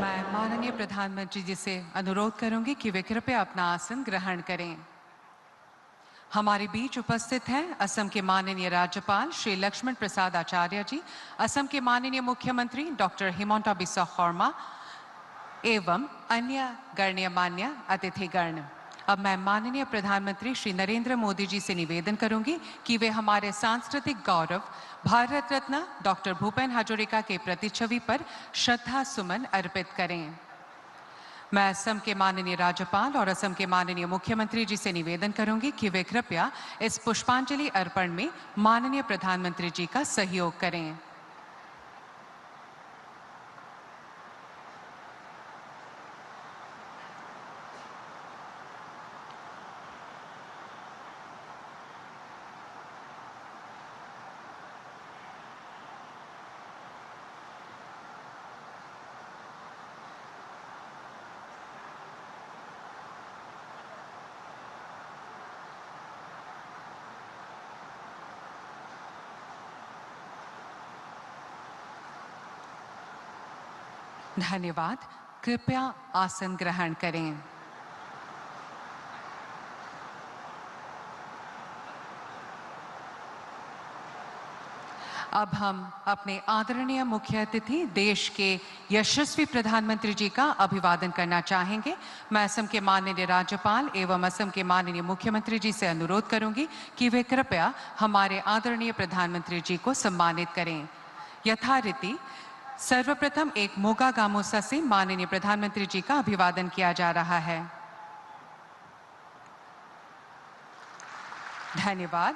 मैं माननीय प्रधानमंत्री जी से अनुरोध करूंगी कि वे कृपया अपना आसन ग्रहण करें। हमारे बीच उपस्थित हैं असम के माननीय राज्यपाल श्री लक्ष्मण प्रसाद आचार्य जी, असम के माननीय मुख्यमंत्री डॉक्टर हिमंता बिस्वा शर्मा एवं अन्य गण्यमान्य अतिथिगण। अब मैं माननीय प्रधानमंत्री श्री नरेंद्र मोदी जी से निवेदन करूंगी कि वे हमारे सांस्कृतिक गौरव भारत रत्न डॉक्टर भूपेन हजरिका के प्रतिच्छवि पर श्रद्धा सुमन अर्पित करें। मैं असम के माननीय राज्यपाल और असम के माननीय मुख्यमंत्री जी से निवेदन करूंगी कि वे कृपया इस पुष्पांजलि अर्पण में माननीय प्रधानमंत्री जी का सहयोग करें। धन्यवाद। कृपया आसन ग्रहण करें। अब हम अपने आदरणीय मुख्य अतिथि देश के यशस्वी प्रधानमंत्री जी का अभिवादन करना चाहेंगे। मैं असम के माननीय राज्यपाल एवं असम के माननीय मुख्यमंत्री जी से अनुरोध करूंगी कि वे कृपया हमारे आदरणीय प्रधानमंत्री जी को सम्मानित करें। यथारीति सर्वप्रथम एक मोगा गामोसा से माननीय प्रधानमंत्री जी का अभिवादन किया जा रहा है। धन्यवाद।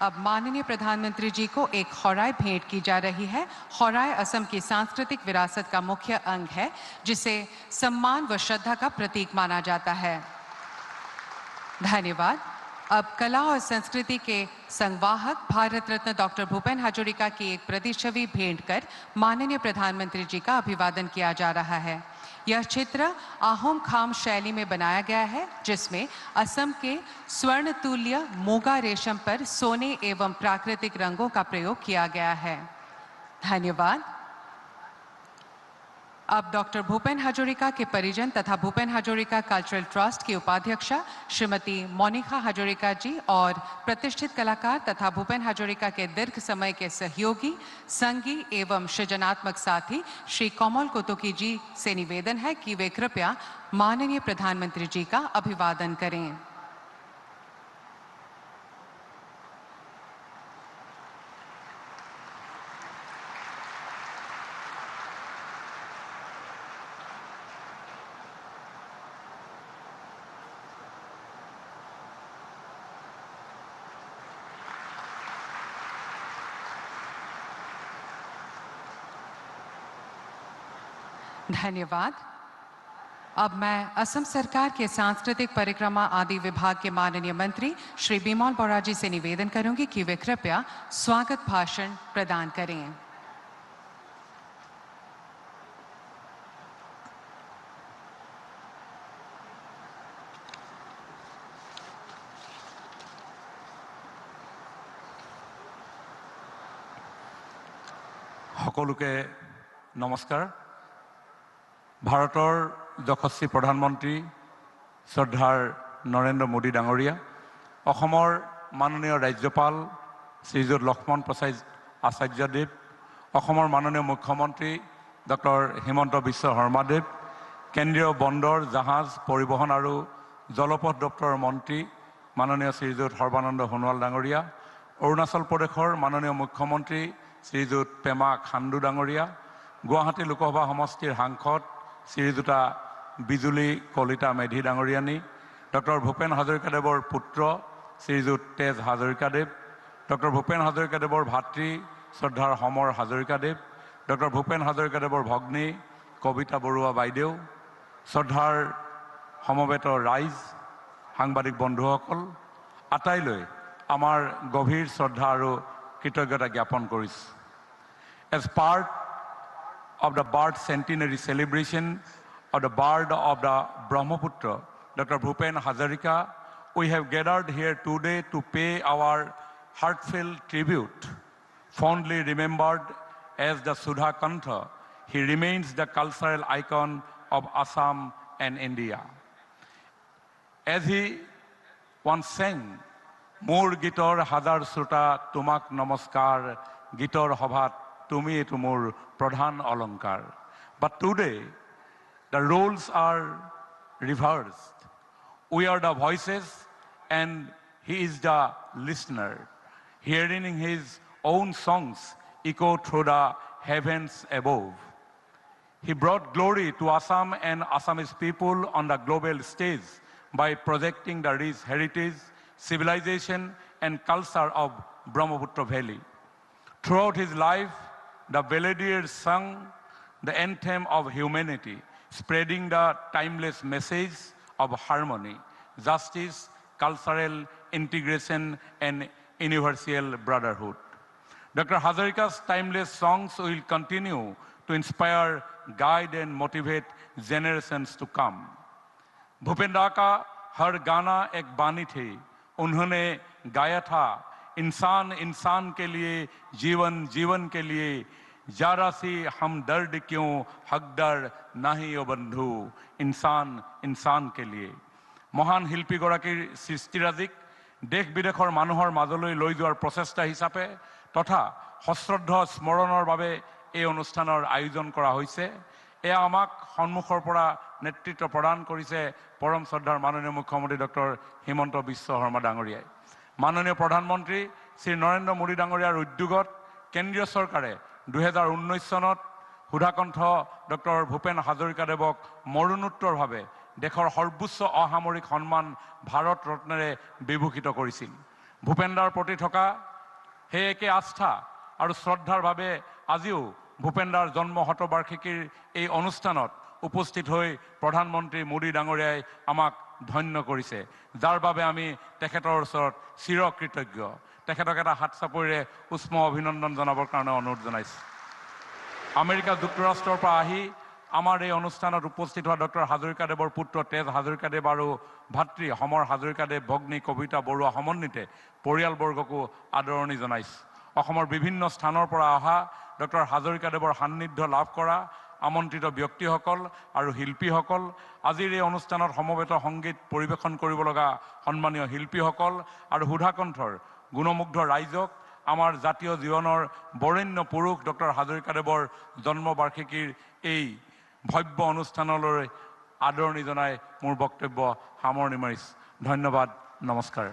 अब माननीय प्रधानमंत्री जी को एक खौराई भेंट की जा रही है। खौराई असम की सांस्कृतिक विरासत का मुख्य अंग है, जिसे सम्मान व श्रद्धा का प्रतीक माना जाता है। धन्यवाद। अब कला और संस्कृति के संवाहक भारत रत्न डॉक्टर भूपेन हजरिका की एक प्रतिच्छवि भेंट कर माननीय प्रधानमंत्री जी का अभिवादन किया जा रहा है। यह चित्र आहोम खाम शैली में बनाया गया है, जिसमें असम के स्वर्ण तुल्य मोगा रेशम पर सोने एवं प्राकृतिक रंगों का प्रयोग किया गया है। धन्यवाद। अब डॉक्टर भूपेन हजरिका के परिजन तथा भूपेन हजरिका कल्चरल ट्रस्ट की उपाध्यक्षा श्रीमती मोनिका हजरिका जी और प्रतिष्ठित कलाकार तथा भूपेन हजरिका के दीर्घ समय के सहयोगी, संगी एवं सृजनात्मक साथी श्री कोमल कोतुकी जी से निवेदन है कि वे कृपया माननीय प्रधानमंत्री जी का अभिवादन करें। धन्यवाद। अब मैं असम सरकार के सांस्कृतिक परिक्रमा आदि विभाग के माननीय मंत्री श्री बिमल बोरा जी से निवेदन करूंगी कि वे कृपया स्वागत भाषण प्रदान करें। সকলোকে নমস্কাৰ। ভাৰতৰ যশস্বী প্ৰধানমন্ত্ৰী শ্ৰদ্ধাৰ নৰেন্দ্ৰ মোদী ডাঙৰীয়া, অসমৰ মাননীয় ৰাজ্যপাল শ্ৰীযুত লক্ষ্মণ প্ৰসাদ আচাৰ্যদেৱ, অসমৰ মাননীয় মুখ্যমন্ত্ৰী ডক্টৰ হিমন্ত বিশ্ব শৰ্মাদেৱ, কেন্দ্ৰীয় বন্দৰ জাহাজ পৰিবহণ আৰু জলপথ দপ্তৰৰ মন্ত্ৰী মাননীয় শ্ৰীযুত সৰ্বানন্দ সোণোৱাল ডাঙৰীয়া, অৰুণাচল প্ৰদেশৰ মাননীয় মুখ্যমন্ত্ৰী শ্ৰীযুত পেমা খাণ্ডু ডাঙৰীয়া, গুৱাহাটী লোকসভা সমষ্টিৰ সাংসদ শ্ৰীযুতা বিজুলী কলিতা মেধি ডাঙৰীয়ানী, ডক্টৰ ভূপেন হাজৰিকাদেৱৰ পুত্ৰ শ্ৰীযুত তেজ হাজৰিকাদেৱ, ডক্টৰ ভূপেন হাজৰিকাদেৱৰ ভাতৃ শ্ৰদ্ধাৰ সমৰ হাজৰিকাদেৱ, ডক্টৰ ভূপেন হাজৰিকাদেৱৰ ভগ্নী কবিতা বৰুৱা বাইদেউ, শ্ৰদ্ধাৰ সমবেত ৰাইজ, সাংবাদিক বন্ধুসকল, আটাইলৈ আমাৰ গভীৰ শ্ৰদ্ধা আৰু কৃতজ্ঞতা জ্ঞাপন কৰিছোঁ। As part of the birth centenary celebration of the bird of the Brahmaputra, Dr. Bhupen Hazarika, we have gathered here today to pay our heartfelt tribute. Fondly remembered as the Sudha Kantha, he remains the cultural icon of Assam and India. As he once sang, Mor gitor hadar suta tumak namaskar, gitor hobhat tumi etu mor pradhan alankar. But today, the roles are reversed. We are the voices and he is the listener, hearing his own songs echo through the heavens above. He brought glory to Assam and Assamese people on the global stage by projecting the rich heritage, civilization, and culture of Brahmaputra Valley. Throughout his life, the Balladeer sung the anthem of humanity, spreading the timeless message of harmony, justice, cultural integration, and universal brotherhood. Dr. Hazarika's timeless songs will continue to inspire, guide, and motivate generations to come. Bhupendra का हर गाना एक बानी थी, उन्होंने गाया था इंसान इंसान के लिए, जीवन जीवन के लिए, जरा सी हम दर्द क्यों हकदार नहीं ओ बंधु, इंसान इंसान के लिए। महान शिल्पीगराकीर सृष्टिराजिक देश विदेशर मानुहर মাজলৈ লৈ যোৱাৰ প্ৰচেষ্টা হিচাপে তথা সশ্ৰদ্ধ স্মৰণৰ বাবে এই অনুষ্ঠানৰ আয়োজন কৰা হৈছে। এয়া আমাক সন্মুখৰ পৰা নেতৃত্ব প্ৰদান কৰিছে পৰম শ্ৰদ্ধাৰ মাননীয় মুখ্যমন্ত্ৰী ডক্টৰ হিমন্ত বিশ্ব শৰ্মা ডাঙৰীয়াই। মাননীয় প্ৰধানমন্ত্ৰী শ্ৰী নৰেন্দ্ৰ মোদী ডাঙৰীয়াৰ উদ্যোগত কেন্দ্ৰীয় চৰকাৰে 2019 চনত সুধাকণ্ঠ ডক্টৰ ভূপেন হাজৰিকাদেৱক মৰণোত্তৰভাৱে দেশৰ সৰ্বোচ্চ অসামৰিক সন্মান ভাৰত ৰত্নেৰে বিভূষিত কৰিছিল। ভূপেন্দ্ৰৰ প্ৰতি থকা সেই একে আস্থা আৰু শ্ৰদ্ধাৰ বাবে আজিও ভূপেন্দ্ৰৰ জন্ম শতবাৰ্ষিকীৰ এই অনুষ্ঠানত উপস্থিত হৈ প্ৰধানমন্ত্ৰী মোদী ডাঙৰীয়াই আমাক ধন্য কৰিছে, যাৰ বাবে আমি তেখেতৰ ওচৰত চিৰকৃতজ্ঞ। তেখেতক এটা হাত চাপৰিৰে উষ্ম অভিনন্দন জনাবৰ কাৰণে অনুৰোধ জনাইছোঁ। আমেৰিকা যুক্তৰাষ্ট্ৰৰ পৰা আহি আমাৰ এই অনুষ্ঠানত উপস্থিত হোৱা ডক্টৰ হাজৰিকাদেৱৰ পুত্ৰ তেজ হাজৰিকাদেৱ আৰু ভাতৃ সমৰ হাজৰিকাদেৱ, ভগ্নী কবিতা বৰুৱা সমন্বিতে পৰিয়ালবৰ্গকো আদৰণি জনাইছোঁ। অসমৰ বিভিন্ন স্থানৰ পৰা অহা ডক্টৰ হাজৰিকাদেৱৰ সান্নিধ্য লাভ কৰা আমন্ত্ৰিত ব্যক্তিসকল আৰু শিল্পীসকল, আজিৰ এই অনুষ্ঠানত সমবেত সংগীত পৰিৱেশন কৰিব লগা সন্মানীয় শিল্পীসকল আৰু সুধাকণ্ঠৰ গুণমুগ্ধ ৰাইজক, আমাৰ জাতীয় জীৱনৰ বৰেণ্য পুৰুষ ডক্টৰ হাজৰিকাদেৱৰ জন্মবাৰ্ষিকীৰ এই ভব্য অনুষ্ঠানলৈ আদৰণি জনাই মোৰ বক্তব্য সামৰণি মাৰিছোঁ। ধন্যবাদ, নমস্কাৰ।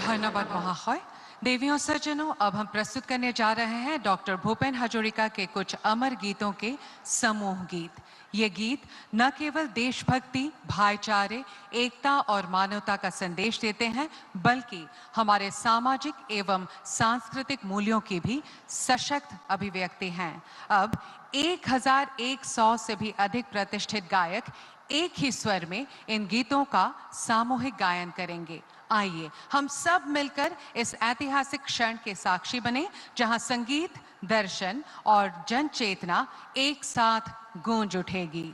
धन्यवाद महाशय। देवियों सज्जनों, अब हम प्रस्तुत करने जा रहे हैं डॉक्टर भूपेन हजरिका के कुछ अमर गीतों के समूह गीत। ये गीत न केवल देशभक्ति, भाईचारे, एकता और मानवता का संदेश देते हैं, बल्कि हमारे सामाजिक एवं सांस्कृतिक मूल्यों की भी सशक्त अभिव्यक्ति हैं। अब 1100 से भी अधिक प्रतिष्ठित गायक एक ही स्वर में इन गीतों का सामूहिक गायन करेंगे। आइए हम सब मिलकर इस ऐतिहासिक क्षण के साक्षी बने, जहां संगीत, दर्शन और जन चेतना एक साथ गूंज उठेगी।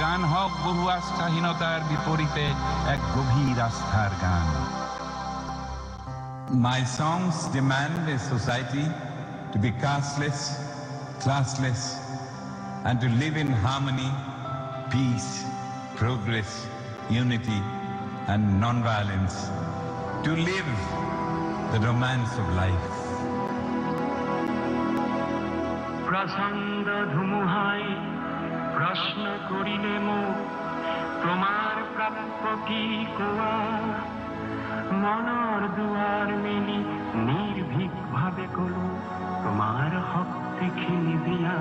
গান হক বহু আস্থাহীনতার বিপরীতে এক গভীর আস্থার গান। My songs demand a society to be casteless, classless, and to live in harmony, peace, progress, unity, and non-violence. To live the romance of life. প্রচণ্ড ধুমুহায় প্রশ্ন করিলে মুখ, তোমার প্রাপ্য কি কোয়া? মনৰ দুয়ার মেলি নির্ভীক ভাবে কলো, তোমার শক্তিখিনি দিয়া।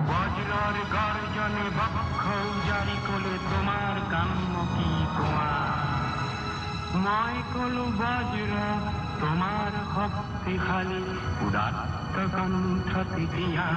বজ্রর গর্জনে বক্ষ জারি কলে, তোমার কাম্য কি কোয়া? মই কলো বজ্র তোমার শক্তিশালী উদাত্ত কণ্ঠতি দিয়া।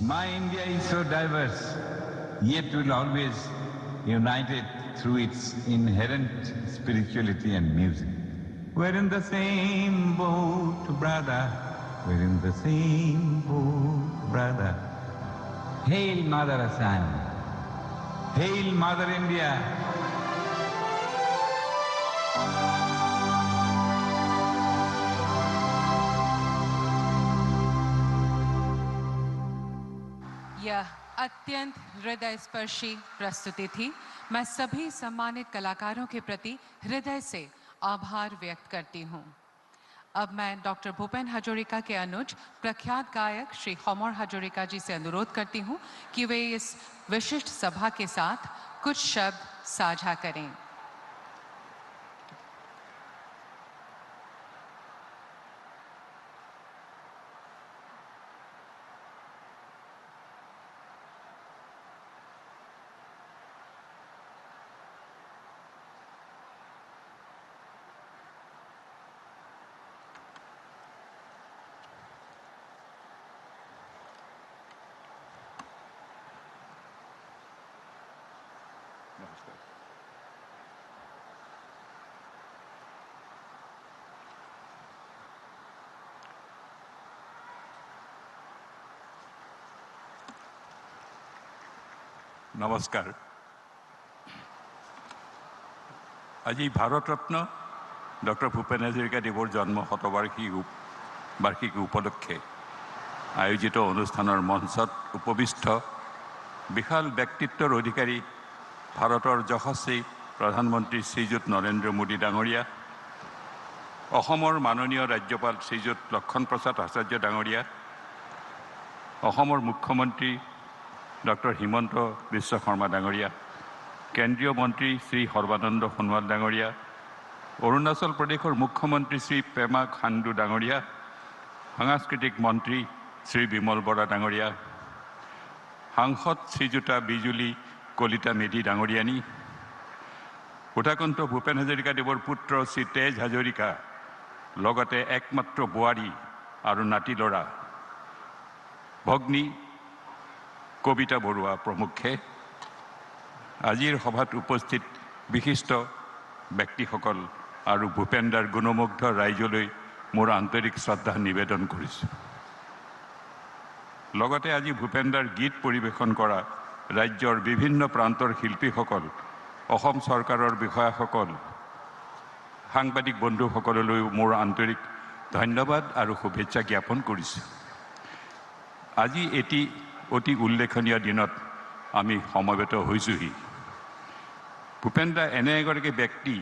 My India is so diverse, yet will always united through its inherent spirituality and music. We're in the same boat, brother. We're in the same boat, brother. Hail Mother Assam. Hail Mother India. यह अत्यंत हृदय स्पर्शी प्रस्तुति थी। मैं सभी सम्मानित कलाकारों के प्रति हृदय से आभार व्यक्त करती हूँ। अब मैं डॉक्टर भूपेन हजोरिका के अनुज प्रख्यात गायक श्री होमर हजोरिका जी से अनुरोध करती हूँ कि वे इस विशिष्ट सभा के साथ कुछ शब्द साझा करें। নমস্কাৰ। আজি ভাৰতৰত্ন ডক্টৰ ভূপেন হাজৰিকাদেৱৰ জন্ম শতবাৰ্ষিকী উপলক্ষে আয়োজিত অনুষ্ঠানৰ মঞ্চত উপবিষ্ট বিশাল ব্যক্তিত্বৰ অধিকাৰী ভাৰতৰ যশস্বী প্ৰধানমন্ত্ৰী শ্ৰীযুত নৰেন্দ্ৰ মোদী ডাঙৰীয়া, অসমৰ মাননীয় ৰাজ্যপাল শ্ৰীযুত লক্ষণ প্ৰসাদ আচাৰ্য ডাঙৰীয়া, অসমৰ মুখ্যমন্ত্ৰী ডক্টৰ হিমন্ত বিশ্ব শৰ্মা ডাঙৰীয়া, কেন্দ্ৰীয় মন্ত্ৰী শ্ৰী সৰ্বানন্দ সোণোৱাল ডাঙৰীয়া, অৰুণাচল প্ৰদেশৰ মুখ্যমন্ত্ৰী শ্ৰী পেমা খাণ্ডু ডাঙৰীয়া, সাংস্কৃতিক মন্ত্ৰী শ্ৰী বিমল বৰা ডাঙৰীয়া, সাংসদ শ্ৰীযুতা বিজুলী কলিতা মেধি ডাঙৰীয়ানী, সুধাকন্ত ভূপেন হাজৰিকাদেৱৰ পুত্ৰ শ্ৰী তেজ হাজৰিকা, লগতে একমাত্ৰ বোৱাৰী আৰু নাতি ল'ৰা ভগ্নী কবিতা বৰুৱা প্ৰমুখ্যে আজিৰ সভাত উপস্থিত বিশিষ্ট ব্যক্তিসকল আৰু ভূপেনদাৰ গুণমুগ্ধ ৰাইজলৈ মোৰ আন্তৰিক শ্ৰদ্ধা নিবেদন কৰিছোঁ। লগতে আজি ভূপেনদাৰ গীত পৰিৱেশন কৰা ৰাজ্যৰ বিভিন্ন প্ৰান্তৰ শিল্পীসকল, অসম চৰকাৰৰ বিষয়াসকল, সাংবাদিক বন্ধুসকললৈও মোৰ আন্তৰিক ধন্যবাদ আৰু শুভেচ্ছা জ্ঞাপন কৰিছোঁ। আজি এটি অতি উল্লেখনীয় দিনত আমি সমবেত হৈছোহি। ভূপেনদা এনে এগৰাকী ব্যক্তি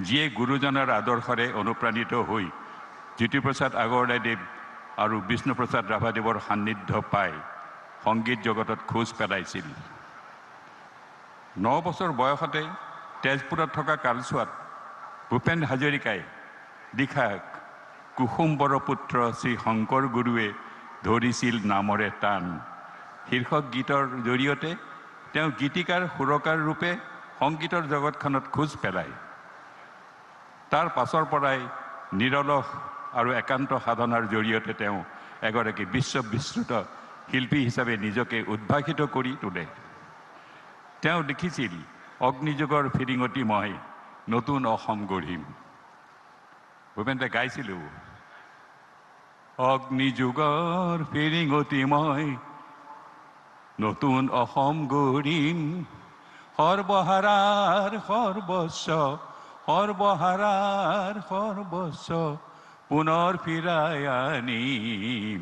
যিয়ে গুৰুজনাৰ আদৰ্শৰে অনুপ্ৰাণিত হৈ জ্যোতিপ্ৰসাদ আগৰৱালাদেৱ আৰু বিষ্ণুপ্ৰসাদ ৰাভাদেৱৰ সান্নিধ্য পাই সংগীত জগতত খোজ পেলাইছিল। 9 বছৰ বয়সতে তেজপুৰত থকা কালচোৱাত ভূপেন হাজৰিকাই লিখা কুসুম্বৰ পুত্ৰ শ্ৰী শংকৰ গুৰুৱে ধৰিছিল নামৰে টান শীৰ্ষক গীতৰ জৰিয়তে তেওঁ গীতিকাৰ সুৰকাৰ ৰূপে সংগীতৰ জগতখনত খোজ পেলায়। তাৰ পাছৰ পৰাই নিৰলস আৰু একান্ত সাধনাৰ জৰিয়তে তেওঁ এগৰাকী বিশ্ববিশ্ৰুত শিল্পী হিচাপে নিজকে উদ্ভাসিত কৰি তোলে। তেওঁ লিখিছিল, অগ্নিযুগৰ ফিৰিঙতি মই নতুন অসম গঢ়িম। ভূপেনদাই গাইছিলোঁ, অগ্নিযুগৰ ফিৰিঙতি মই নতুন অসম গঢ়িম, সৰ্বহাৰাৰ সৰ্বস্ব সৰ্বহাৰাৰ সৰ্বস্ব পুনৰ ফিৰাই আনিম,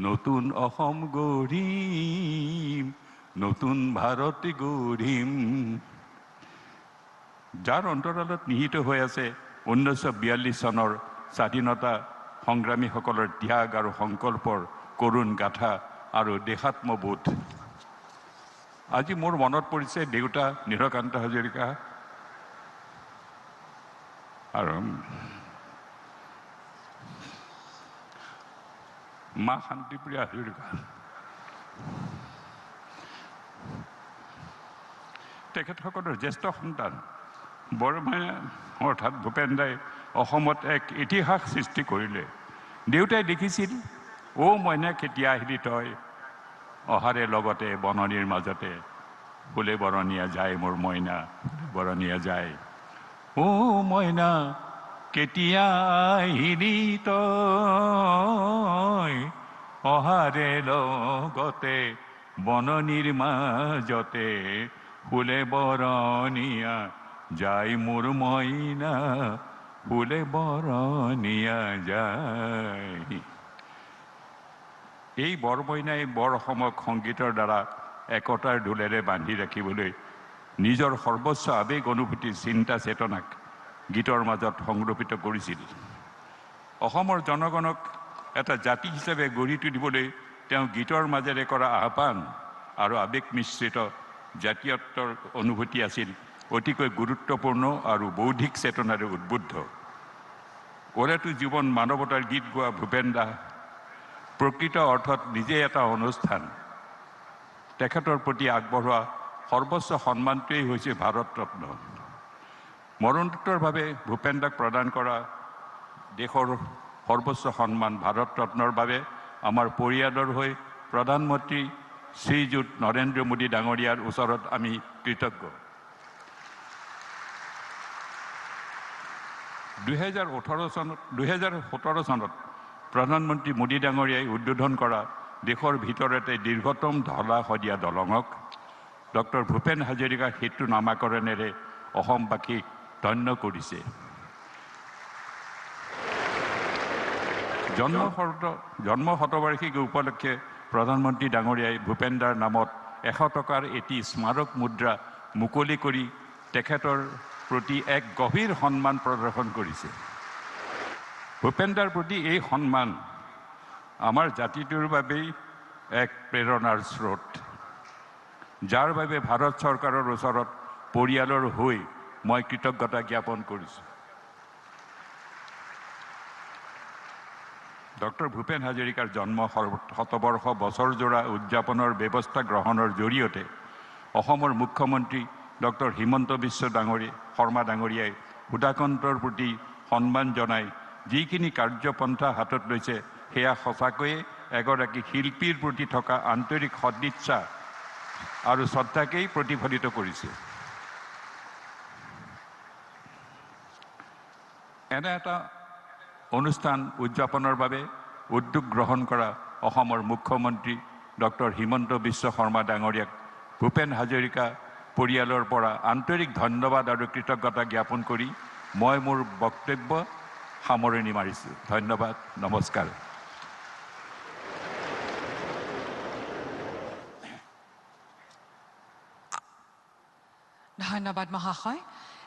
নতুন অসম গঢ়িম, নতুন ভাৰত গঢ়িম। যাৰ অন্তৰালত নিহিত হৈ আছে 1942 চনৰ স্বাধীনতা সংগ্ৰামীসকলৰ ত্যাগ আৰু সংকল্পৰ কৰুণ গাথা আৰু দেশাত্মবোধ। আজি মোৰ মনত পৰিছে দেউতা নীলকান্ত হাজৰিকা আৰু মা শান্তিপ্ৰিয়া হাজৰিকা। তেখেতসকলৰ জ্যেষ্ঠ সন্তান বৰমায়া অৰ্থাৎ ভূপেনদাই অসমত এক ইতিহাস সৃষ্টি কৰিলে। দেউতাই লিখিছিল, অ' মইনা কেতিয়া আহিলি তই, অহাৰে লগতে বননিৰ মাজতে ফুলে বৰণীয়া যায় মোৰ মইনা, বৰণীয়া যায়। ও মইনা কেতিয়া আহিলি তই, অহাৰে লগতে বননিৰ মাজতে ফুলে বৰণীয়া যায় মোৰ মইনা, ফুলে বৰণীয়া যায়। এই বৰমইনাই বৰ অসমক সংগীতৰ দ্বাৰা একতাৰ ঢোলেৰে বান্ধি ৰাখিবলৈ নিজৰ সৰ্বোচ্চ আৱেগ অনুভূতি চিন্তা চেতনাক গীতৰ মাজত সংৰক্ষিত কৰিছিল। অসমৰ জনগণক এটা জাতি হিচাপে গঢ়ি তুলিবলৈ তেওঁ গীতৰ মাজেৰে কৰা আহ্বান আৰু আৱেগ মিশ্ৰিত জাতীয়ত্বৰ অনুভূতি আছিল অতিকৈ গুৰুত্বপূৰ্ণ আৰু বৌদ্ধিক চেতনাৰে উদ্বুদ্ধ। ওৰেতো জীৱন মানৱতাৰ গীত গোৱা ভূপেন দা প্ৰকৃত অৰ্থত নিজে এটা অনুষ্ঠান। তেখেতৰ প্ৰতি আগবঢ়োৱা সৰ্বোচ্চ সন্মানটোৱেই হৈছে ভাৰত ৰত্ন। মৰণোত্তৰভাৱে ভূপেন দাক প্ৰদান কৰা দেশৰ সৰ্বোচ্চ সন্মান ভাৰত ৰত্নৰ বাবে আমাৰ পৰিয়ালৰ হৈ প্ৰধানমন্ত্ৰী শ্ৰীযুত নৰেন্দ্ৰ মোদী ডাঙৰীয়াৰ ওচৰত আমি কৃতজ্ঞ। 2017 চনত প্ৰধানমন্ত্ৰী মোদী ডাঙৰীয়াই উদ্বোধন কৰা দেশৰ ভিতৰতে দীৰ্ঘতম ঢলা শদিয়া দলঙক ডক্টৰ ভূপেন হাজৰিকাৰ সেতু নামাকৰণেৰে অসমবাসীক ধন্য কৰিছে। জন্ম শতবাৰ্ষিকী উপলক্ষে প্ৰধানমন্ত্ৰী ডাঙৰীয়াই ভূপেন দাৰ নামত 100 টকাৰ এটি স্মাৰক মুদ্ৰা মুকলি কৰি তেখেতৰ প্ৰতি এক গভীৰ সন্মান প্ৰদৰ্শন কৰিছে। ভূপেন দাৰ প্ৰতি এই সন্মান আমাৰ জাতিটোৰ বাবেই এক প্ৰেৰণাৰ স্ৰোত, যাৰ বাবে ভাৰত চৰকাৰৰ ওচৰত পৰিয়ালৰ হৈ মই কৃতজ্ঞতা জ্ঞাপন কৰিছোঁ। ডক্টৰ ভূপেন হাজৰিকাৰ জন্ম শতবৰ্ষ বছৰজোৰা উদযাপনৰ ব্যৱস্থা গ্ৰহণৰ জৰিয়তে অসমৰ মুখ্যমন্ত্ৰী ডক্টৰ হিমন্ত বিশ্ব শৰ্মা ডাঙৰীয়াই সুধাকন্তৰ প্ৰতি সন্মান জনাই যিখিনি কাৰ্যপন্থা হাতত লৈছে সেয়া সঁচাকৈয়ে এগৰাকী শিল্পীৰ প্ৰতি থকা আন্তৰিক সদিচ্ছা আৰু শ্ৰদ্ধাকেই প্ৰতিফলিত কৰিছে। এনে এটা অনুষ্ঠান উদযাপনৰ বাবে উদ্যোগ গ্ৰহণ কৰা অসমৰ মুখ্যমন্ত্ৰী ডক্টৰ হিমন্ত বিশ্ব শৰ্মা ডাঙৰীয়াক ভূপেন হাজৰিকা পৰিয়ালৰ পৰা আন্তৰিক ধন্যবাদ আৰু কৃতজ্ঞতা জ্ঞাপন কৰি মই মোৰ বক্তব্য সামৰণি মাৰিছোঁ। ধন্যবাদ, নমস্কাৰ। धन्यवाद महाशय।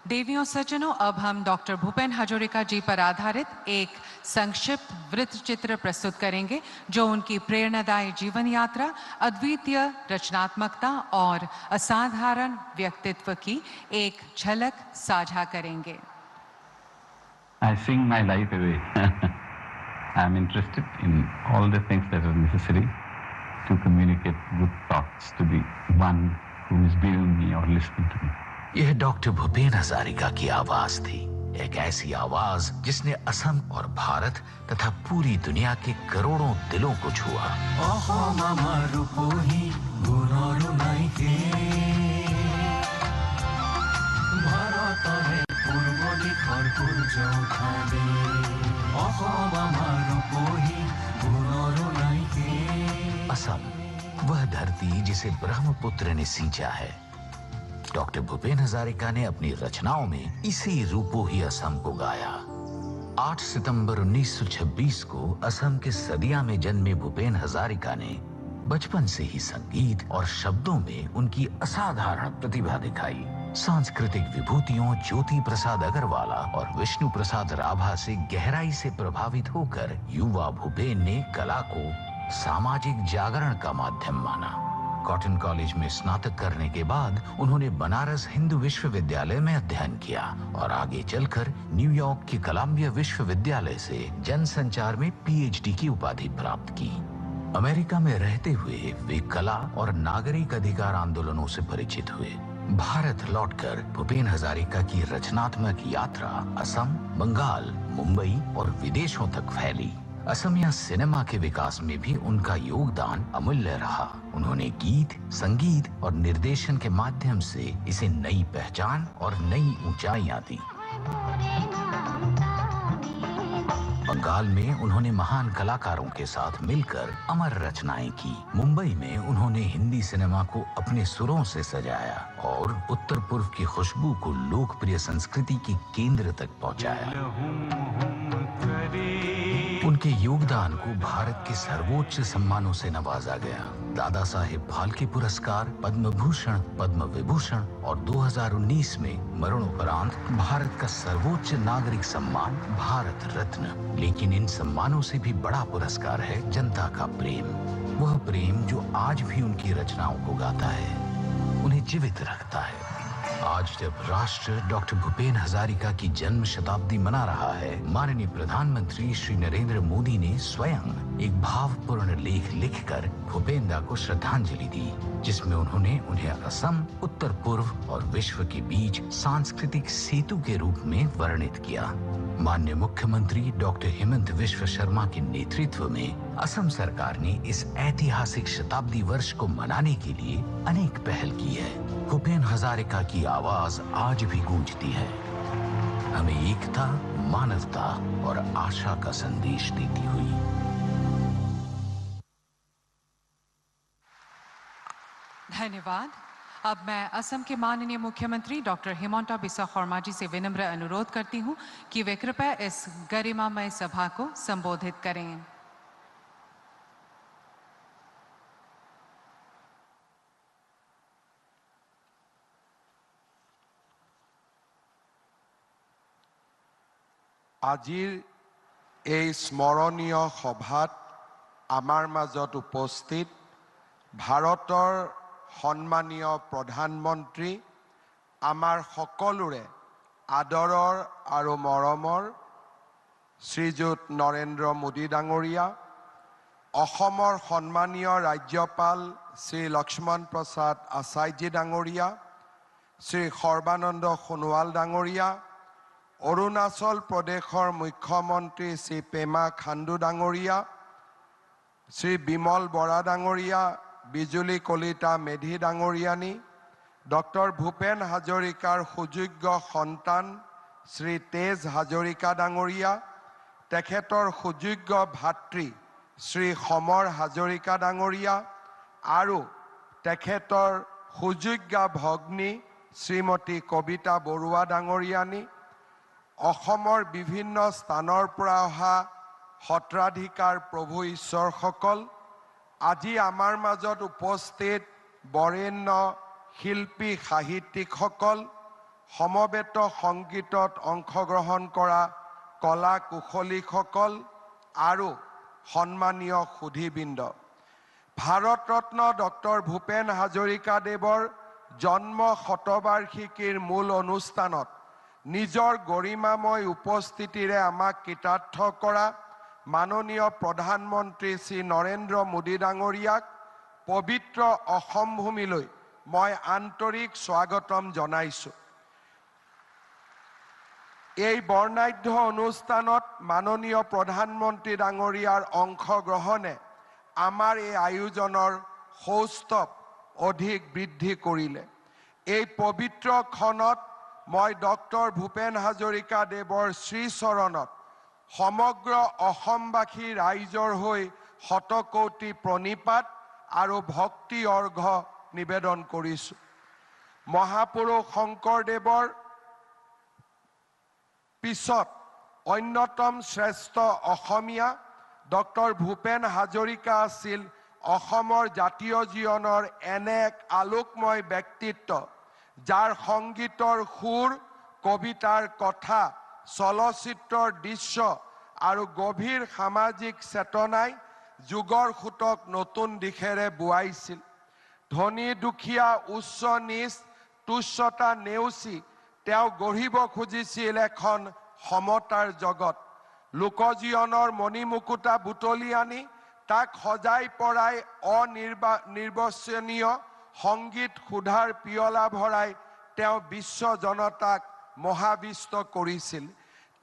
देवियों सज्जनों, अब हम डॉक्टर भूपेन हाजरिका जी पर आधारित एक संक्षिप्त वृत्त चित्र प्रस्तुत करेंगे जो उनकी प्रेरणादायी जीवन यात्रा, अद्वितीय रचनात्मकता और असाधारण व्यक्तित्व की एक झलक साझा करेंगे। I sing my life away. I am interested in all the things that are necessary to communicate good thoughts to the one who is viewing me or listening to me. यह डॉक्टर भूपेन हजारिका की आवाज थी, एक ऐसी आवाज जिसने असम और भारत तथा पूरी दुनिया के करोड़ों दिलों को छुआ। असम, वह धरती जिसे ब्रह्मपुत्र ने सींचा है। डॉक्टर भूपेन हजारिका ने अपनी रचनाओं में इसी रूपो ही असम को गाया। 8 सितंबर 1926 को असम के सदिया में जन्मे भूपेन हजारिका ने बचपन से ही संगीत और शब्दों में उनकी असाधारण प्रतिभा दिखाई। सांस्कृतिक विभूतियों ज्योति प्रसाद अग्रवाला और विष्णु प्रसाद राभा से गहराई से प्रभावित होकर युवा भूपेन ने कला को सामाजिक जागरण का माध्यम माना। कॉटन कॉलेज में स्नातक करने के बाद उन्होंने बनारस हिंदू विश्वविद्यालय में अध्ययन किया और आगे चलकर न्यूयॉर्क के कोलंबिया विश्वविद्यालय से जनसंचार में पीएचडी की उपाधि प्राप्त की। अमेरिका में रहते हुए वे कला और नागरिक अधिकार आंदोलनों से परिचित हुए। भारत लौटकर भूपेन हजारिका की रचनात्मक यात्रा असम, बंगाल, मुंबई और विदेशों तक फैली। असमिया सिनेमा के विकास में भी उनका योगदान अमूल्य रहा। उन्होंने गीत, संगीत और निर्देशन के माध्यम से इसे नई पहचान और नई ऊंचाइयां दी। बंगाल में उन्होंने महान कलाकारों के साथ मिलकर अमर रचनाएं की। मुंबई में उन्होंने हिंदी सिनेमा को अपने सुरों से सजाया और उत्तर पूर्व की खुशबू को लोकप्रिय संस्कृति के केंद्र तक पहुंचाया। उनके योगदान को भारत के सर्वोच्च सम्मानों से नवाजा गया। दादा साहेब फाल्के पुरस्कार, पद्म भूषण, पद्म विभूषण और 2019 में मरणोपरांत भारत का सर्वोच्च नागरिक सम्मान भारत रत्न। लेकिन इन सम्मानों से भी बड़ा पुरस्कार है जनता का प्रेम। वह प्रेम जो आज भी उनकी रचनाओं को गाता है, उन्हें जीवित रखता है। आज जब राष्ट्र डॉक्टर भूपेन हजारिका की जन्म शताब्दी मना रहा है, माननीय प्रधानमंत्री श्री नरेंद्र मोदी ने स्वयं एक भावपूर्ण लेख लिखकर भूपेन दा को श्रद्धांजलि दी, जिसमें उन्होंने उन्हें असम, उत्तर पूर्व और विश्व के बीच सांस्कृतिक सेतु के रूप में वर्णित किया। माननीय मुख्यमंत्री डॉक्टर हेमंत विश्व शर्मा के नेतृत्व में असम सरकार ने इस ऐतिहासिक शताब्दी वर्ष को मनाने के लिए अनेक पहल की है। भूपेन हजारिका की आवाज आज भी गूंजती है, हमें एकता, मानवता और आशा का संदेश देती हुई। धन्यवाद। अब मैं असम के माननीय मुख्यमंत्री डॉक्टर हिमंता बिस्वा शर्मा जी से विनम्र अनुरोध करती हूं कि वे कृपया इस गरिमामय सभा को संबोधित करें। আজিৰ এই স্মৰণীয় সভাত আমাৰ মাজত উপস্থিত ভাৰতৰ সন্মানীয় প্ৰধানমন্ত্ৰী, আমাৰ সকলোৰে আদৰৰ আৰু মৰমৰ শ্ৰীযুত নৰেন্দ্ৰ মোদী ডাঙৰীয়া, অসমৰ সন্মানীয় ৰাজ্যপাল শ্ৰী লক্ষ্মণ প্ৰসাদ আচাৰ্যজী ডাঙৰীয়া, শ্ৰী সৰ্বানন্দ সোণোৱাল ডাঙৰীয়া, অৰুণাচল প্ৰদেশৰ মুখ্যমন্ত্ৰী শ্ৰী পেমা খাণ্ডু ডাঙৰীয়া, শ্ৰী বিমল বৰা ডাঙৰীয়া, বিজুলী কলিতা মেধি ডাঙৰীয়ানী, ডক্টৰ ভূপেন হাজৰিকাৰ সুযোগ্য সন্তান শ্ৰী তেজ হাজৰিকা ডাঙৰীয়া, তেখেতৰ সুযোগ্য ভাতৃ শ্ৰী সমৰ হাজৰিকা ডাঙৰীয়া আৰু তেখেতৰ সুযোগ্য ভগ্নী শ্ৰীমতী কবিতা বৰুৱা ডাঙৰীয়ানী, অসমৰ বিভিন্ন স্থানৰ পৰা অহা সত্ৰাধিকাৰ প্ৰভু ঈশ্বৰসকল, আজি আমাৰ মাজত উপস্থিত বৰেণ্য শিল্পী সাহিত্যিকসকল, সমবেত সংগীতত অংশগ্ৰহণ কৰা কলা কুশলীসকল আৰু সন্মানীয় সুধীবৃন্দ, ভাৰত ৰত্ন ডক্টৰ ভূপেন হাজৰিকা দেৱৰ জন্ম শতবাৰ্ষিকীৰ মূল অনুষ্ঠানত নিজৰ গৰিমাময় উপস্থিতিৰে আমাক কৃতাৰ্থ কৰা মাননীয় প্ৰধানমন্ত্ৰী শ্ৰী নৰেন্দ্ৰ মোদী ডাঙৰীয়াক পবিত্ৰ অসম ভূমিলৈ মই আন্তৰিক স্বাগতম জনাইছোঁ। এই বৰ্ণাঢ্য অনুষ্ঠানত মাননীয় প্ৰধানমন্ত্ৰী ডাঙৰীয়াৰ অংশগ্ৰহণে আমাৰ এই আয়োজনৰ সৌষ্ঠৱ অধিক বৃদ্ধি কৰিলে। এই পবিত্ৰ ক্ষণত মই ডক্টৰ ভূপেন হাজৰিকা দেৱৰ শ্ৰীচৰণত সমগ্ৰ অসমবাসী ৰাইজৰ হৈ শতকোটি প্ৰণিপাত আৰু ভক্তি অৰ্ঘ্য নিবেদন কৰিছোঁ। মহাপুৰুষ শংকৰদেৱৰ পিছত অন্যতম শ্ৰেষ্ঠ অসমীয়া ডক্টৰ ভূপেন হাজৰিকা আছিল অসমৰ জাতীয় জীৱনৰ এনে এক আলোকময় ব্যক্তিত্ব, যাৰ সংগীতৰ সুৰ, কবিতাৰ কথা, চলচ্চিত্ৰৰ দৃশ্য আৰু গভীৰ সামাজিক চেতনাই যুগৰ সোঁতক নতুন দিশেৰে বোৱাইছিল। ধনী দুখীয়া, উচ্চ নীচ, তুচ্ছতা নেওচি তেওঁ গঢ়িব খুজিছিল এখন সমতাৰ জগত। লোকজীৱনৰ মণিমুকুতা বুটলি আনি তাক সজাই পৰাই অনিৰ্বচনীয় সংগীত সুধাৰ পিয়লা ভৰাই তেওঁ বিশ্ব জনতাক মহাবিষ্ট কৰিছিল।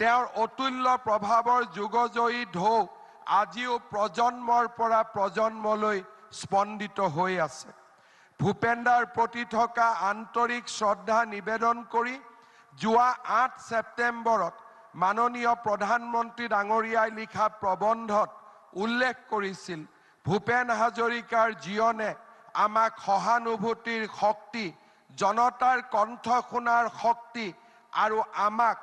তেওঁৰ অতুল্য প্ৰভাৱৰ যুগজয়ী ঢৌ আজিও প্ৰজন্মৰ পৰা প্ৰজন্মলৈ স্পন্দিত হৈ আছে। ভূপেন্দাৰ প্ৰতি থকা আন্তৰিক শ্ৰদ্ধা নিবেদন কৰি যোৱা 8 ছেপ্টেম্বৰত মাননীয় প্ৰধানমন্ত্ৰী ডাঙৰীয়াই লিখা প্ৰবন্ধত উল্লেখ কৰিছিল, ভূপেন হাজৰিকাৰ জীৱনে আমাক সহানুভূতিৰ শক্তি, জনতাৰ কণ্ঠ শুনাৰ শক্তি আৰু আমাক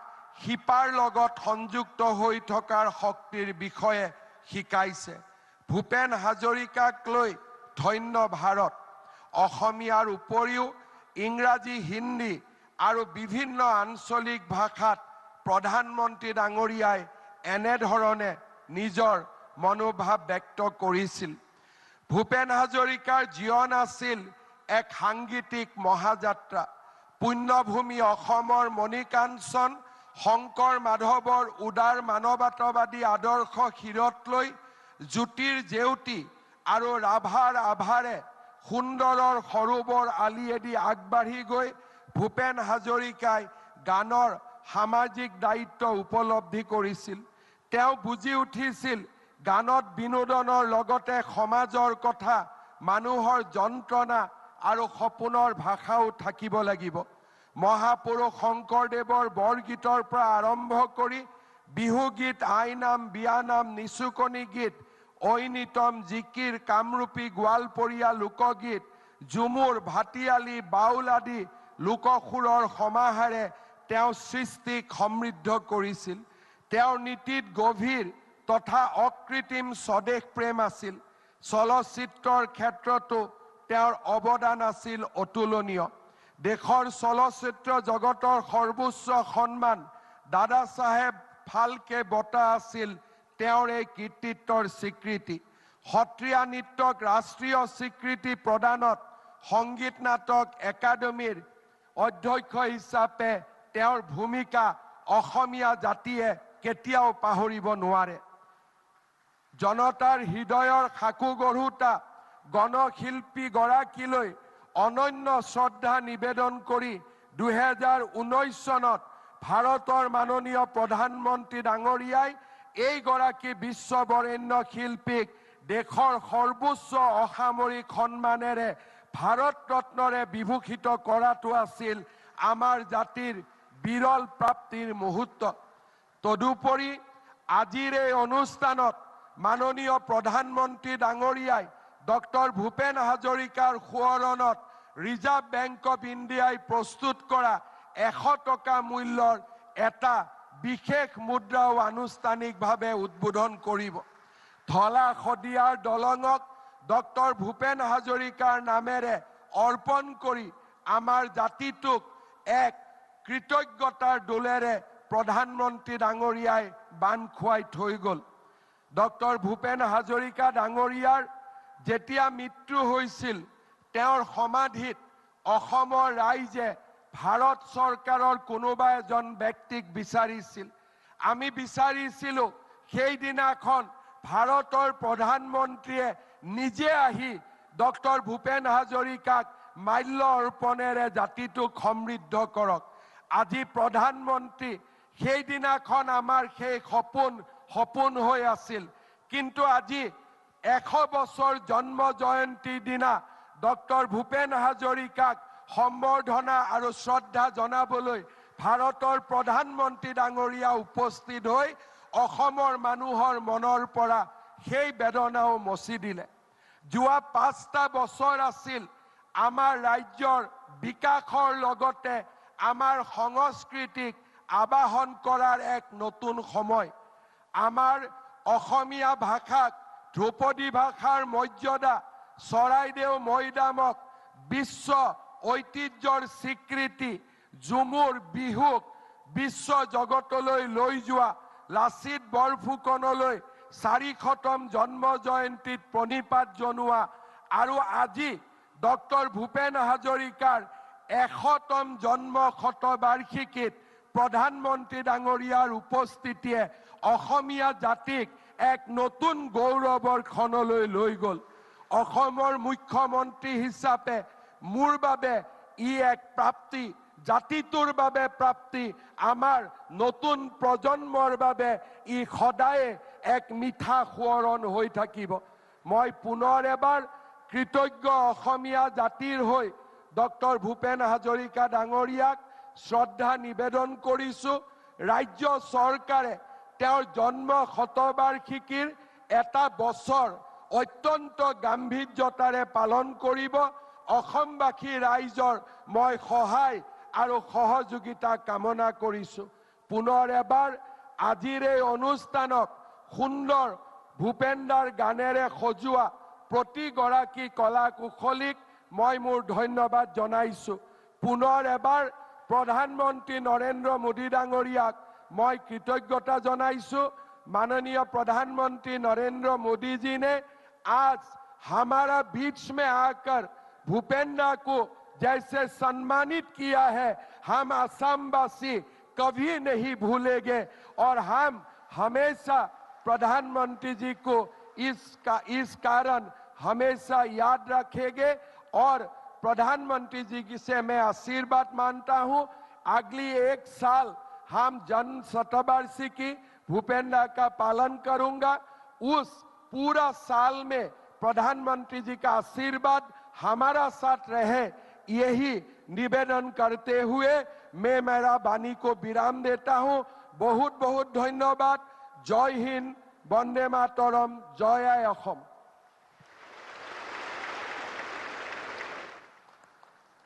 শিপাৰ লগত সংযুক্ত হৈ থকাৰ শক্তিৰ বিষয়ে শিকাইছে। ভূপেন হাজৰিকাক লৈ ধন্য ভাৰত। অসমীয়াৰ উপৰিও ইংৰাজী, হিন্দী আৰু বিভিন্ন আঞ্চলিক ভাষাত প্ৰধানমন্ত্ৰী ডাঙৰীয়াই এনেধৰণে নিজৰ মনোভাৱ ব্যক্ত কৰিছিল। ভূপেন হাজৰিকাৰ জীৱন আছিল এক সাংগীতিক মহাযাত্ৰা। পুণ্যভূমি অসমৰ মণিকাঞ্চন শংকৰ মাধৱৰ উদাৰ মানৱতাবাদী আদৰ্শ শিৰত লৈ জ্যোতিৰ জেউতি আৰু ৰাভাৰ আভাৰে সুন্দৰৰ সৰোবৰ আলিয়েদি আগবাঢ়ি গৈ ভূপেন হাজৰিকাই গানৰ সামাজিক দায়িত্ব উপলব্ধি কৰিছিল। তেওঁ বুজি উঠিছিল গানত বিনোদনৰ লগতে সমাজৰ কথা, মানুহৰ যন্ত্ৰণা আৰু সপোনৰ ভাষাও থাকিব লাগিব। মহাপুৰুষ শংকৰদেৱৰ বৰগীতৰ পৰা আৰম্ভ কৰি বিহুগীত, আইনাম, বিয়ানাম, নিচুকনি গীত, ঐনিতম, জিকিৰ, কামৰূপী, গোৱালপৰীয়া লোকগীত, ঝুমুৰ, ভাটিয়ালি, বাউল আদি লোকসুৰৰ সমাহাৰে তেওঁ সৃষ্টিক সমৃদ্ধ কৰিছিল। তেওঁৰ নীতিত গভীৰ তথা অকৃত্ৰিম স্বদেশ প্ৰেম আছিল। চলচ্চিত্ৰৰ ক্ষেত্ৰতো তেওঁৰ অৱদান আছিল অতুলনীয়। দেশৰ চলচ্চিত্ৰ জগতৰ সৰ্বোচ্চ সন্মান দাদা চাহেব ফাল্কে বঁটা আছিল তেওঁৰ এই কৃতিত্বৰ স্বীকৃতি। সত্ৰীয়া নৃত্যক ৰাষ্ট্ৰীয় স্বীকৃতি প্ৰদানত সংগীত নাটক একাডেমীৰ অধ্যক্ষ হিচাপে তেওঁৰ ভূমিকা অসমীয়া জাতিয়ে কেতিয়াও পাহৰিব নোৱাৰে। জনতাৰ হৃদয়ৰ সাকু গঢ়োতা গণশিল্পী গৰাকীলৈ অনন্য শ্ৰদ্ধা নিবেদন কৰি 2019 চনত ভাৰতৰ মাননীয় প্ৰধানমন্ত্ৰী ডাঙৰীয়াই এইগৰাকী বিশ্ববৰেণ্য শিল্পীক দেশৰ সৰ্বোচ্চ অসামৰিক সন্মানেৰে ভাৰত ৰত্নৰে বিভূষিত কৰাটো আছিল আমাৰ জাতিৰ বিৰল প্ৰাপ্তিৰ মুহূৰ্ত। তদুপৰি আজিৰ এই অনুষ্ঠানত মাননীয় প্ৰধানমন্ত্ৰী ডাঙৰীয়াই ডক্টৰ ভূপেন হাজৰিকাৰ সোঁৱৰণত ৰিজাৰ্ভ বেংক অফ ইণ্ডিয়াই প্ৰস্তুত কৰা 100 টকা মূল্যৰ এটা বিশেষ মুদ্ৰাও আনুষ্ঠানিকভাৱে উদ্বোধন কৰিব। ধলা শদিয়াৰ দলঙক ডক্টৰ ভূপেন হাজৰিকাৰ নামেৰে অৰ্পণ কৰি আমাৰ জাতিটোক এক কৃতজ্ঞতাৰ দোলেৰে প্ৰধানমন্ত্ৰী ডাঙৰীয়াই বান্ধ খুৱাই থৈ গ'ল। ডক্টৰ ভূপেন হাজৰিকা ডাঙৰীয়াৰ যেতিয়া মৃত্যু হৈছিল, তেওঁৰ সমাধিত অসমৰ ৰাইজে ভাৰত চৰকাৰৰ কোনোবা এজন ব্যক্তিক বিচাৰিছিল। আমি বিচাৰিছিলোঁ সেইদিনাখন ভাৰতৰ প্ৰধানমন্ত্ৰীয়ে নিজে আহি ডক্টৰ ভূপেন হাজৰিকাক মাল্য অৰ্পণেৰে জাতিটোক সমৃদ্ধ কৰক। আজি প্ৰধানমন্ত্ৰী সেইদিনাখন আমাৰ সেই সপোন হৈ আছিল, কিন্তু আজি 100 বছৰ জন্ম জয়ন্তীৰ দিনা ডক্টৰ ভূপেন হাজৰিকাক সম্বৰ্ধনা আৰু শ্ৰদ্ধা জনাবলৈ ভাৰতৰ প্ৰধানমন্ত্ৰী ডাঙৰীয়া উপস্থিত হৈ অসমৰ মানুহৰ মনৰ পৰা সেই বেদনাও মচি দিলে। যোৱা 5টা বছৰ আছিল আমাৰ ৰাজ্যৰ বিকাশৰ লগতে আমাৰ সংস্কৃতিক আবাহন কৰাৰ এক নতুন সময়। আমাৰ অসমীয়া ভাষাক ধ্ৰুপদী ভাষাৰ মৰ্যাদা, চৰাইদেউ মৈদামক বিশ্ব ঐতিহ্যৰ স্বীকৃতি, ঝুমুৰ বিহুক বিশ্ব জগতলৈ লৈ যোৱা, লাচিত বৰফুকনলৈ 400তম জন্ম জয়ন্তীত প্ৰণিপাত জনোৱা আৰু আজি ডক্টৰ ভূপেন হাজৰিকাৰ 100তম জন্ম শতবাৰ্ষিকীত প্ৰধানমন্ত্ৰী ডাঙৰীয়াৰ উপস্থিতিয়ে অসমীয়া জাতিক এক নতুন গৌৰৱৰ ক্ষণলৈ লৈ গ'ল। অসমৰ মুখ্যমন্ত্ৰী হিচাপে মোৰ বাবে ই এক প্ৰাপ্তি, জাতিটোৰ বাবে প্ৰাপ্তি, আমাৰ নতুন প্ৰজন্মৰ বাবে ই সদায়ে এক মিঠা সোঁৱৰণ হৈ থাকিব। মই পুনৰ এবাৰ কৃতজ্ঞ অসমীয়া জাতিৰ হৈ ডক্টৰ ভূপেন হাজৰিকা ডাঙৰীয়াক শ্ৰদ্ধা নিবেদন কৰিছোঁ। ৰাজ্য চৰকাৰে তেওঁৰ জন্ম শতবাৰ্ষিকীৰ এটা বছৰ অত্যন্ত গাম্ভীৰ্যতাৰে পালন কৰিব। অসমবাসী ৰাইজৰ মই সহায় আৰু সহযোগিতা কামনা কৰিছোঁ। পুনৰ এবাৰ আজিৰ এই অনুষ্ঠানক সুন্দৰ ভূপেনদাৰ গানেৰে সজোৱা প্ৰতিগৰাকী কলা কুশলীক মই মোৰ ধন্যবাদ জনাইছোঁ। পুনৰ এবাৰ प्रधानमंत्री नरेंद्र मोदी डांगरियाक मैं कृतज्ञता जनाइछु। माननीय प्रधानमंत्री नरेंद्र मोदी जी ने आज हमारा बीच में आकर भूपेंदा को जैसे सम्मानित किया है, हम असमवासी कभी नहीं भूलेंगे और हम हमेशा प्रधानमंत्री जी को इस कारण हमेशा याद रखेंगे। और प्रधानमंत्री जी से मैं आशीर्वाद मानता हूं, अगली एक साल हम जन्म शतवार्षिकी भूपेंदा का पालन करूंगा। उस पूरा साल में प्रधानमंत्री जी का आशीर्वाद हमारा साथ रहे, यही निवेदन करते हुए मैं मेरा वाणी को विराम देता हूं। बहुत बहुत धन्यवाद। जय हिंद, वंदे मातरम, जय असम।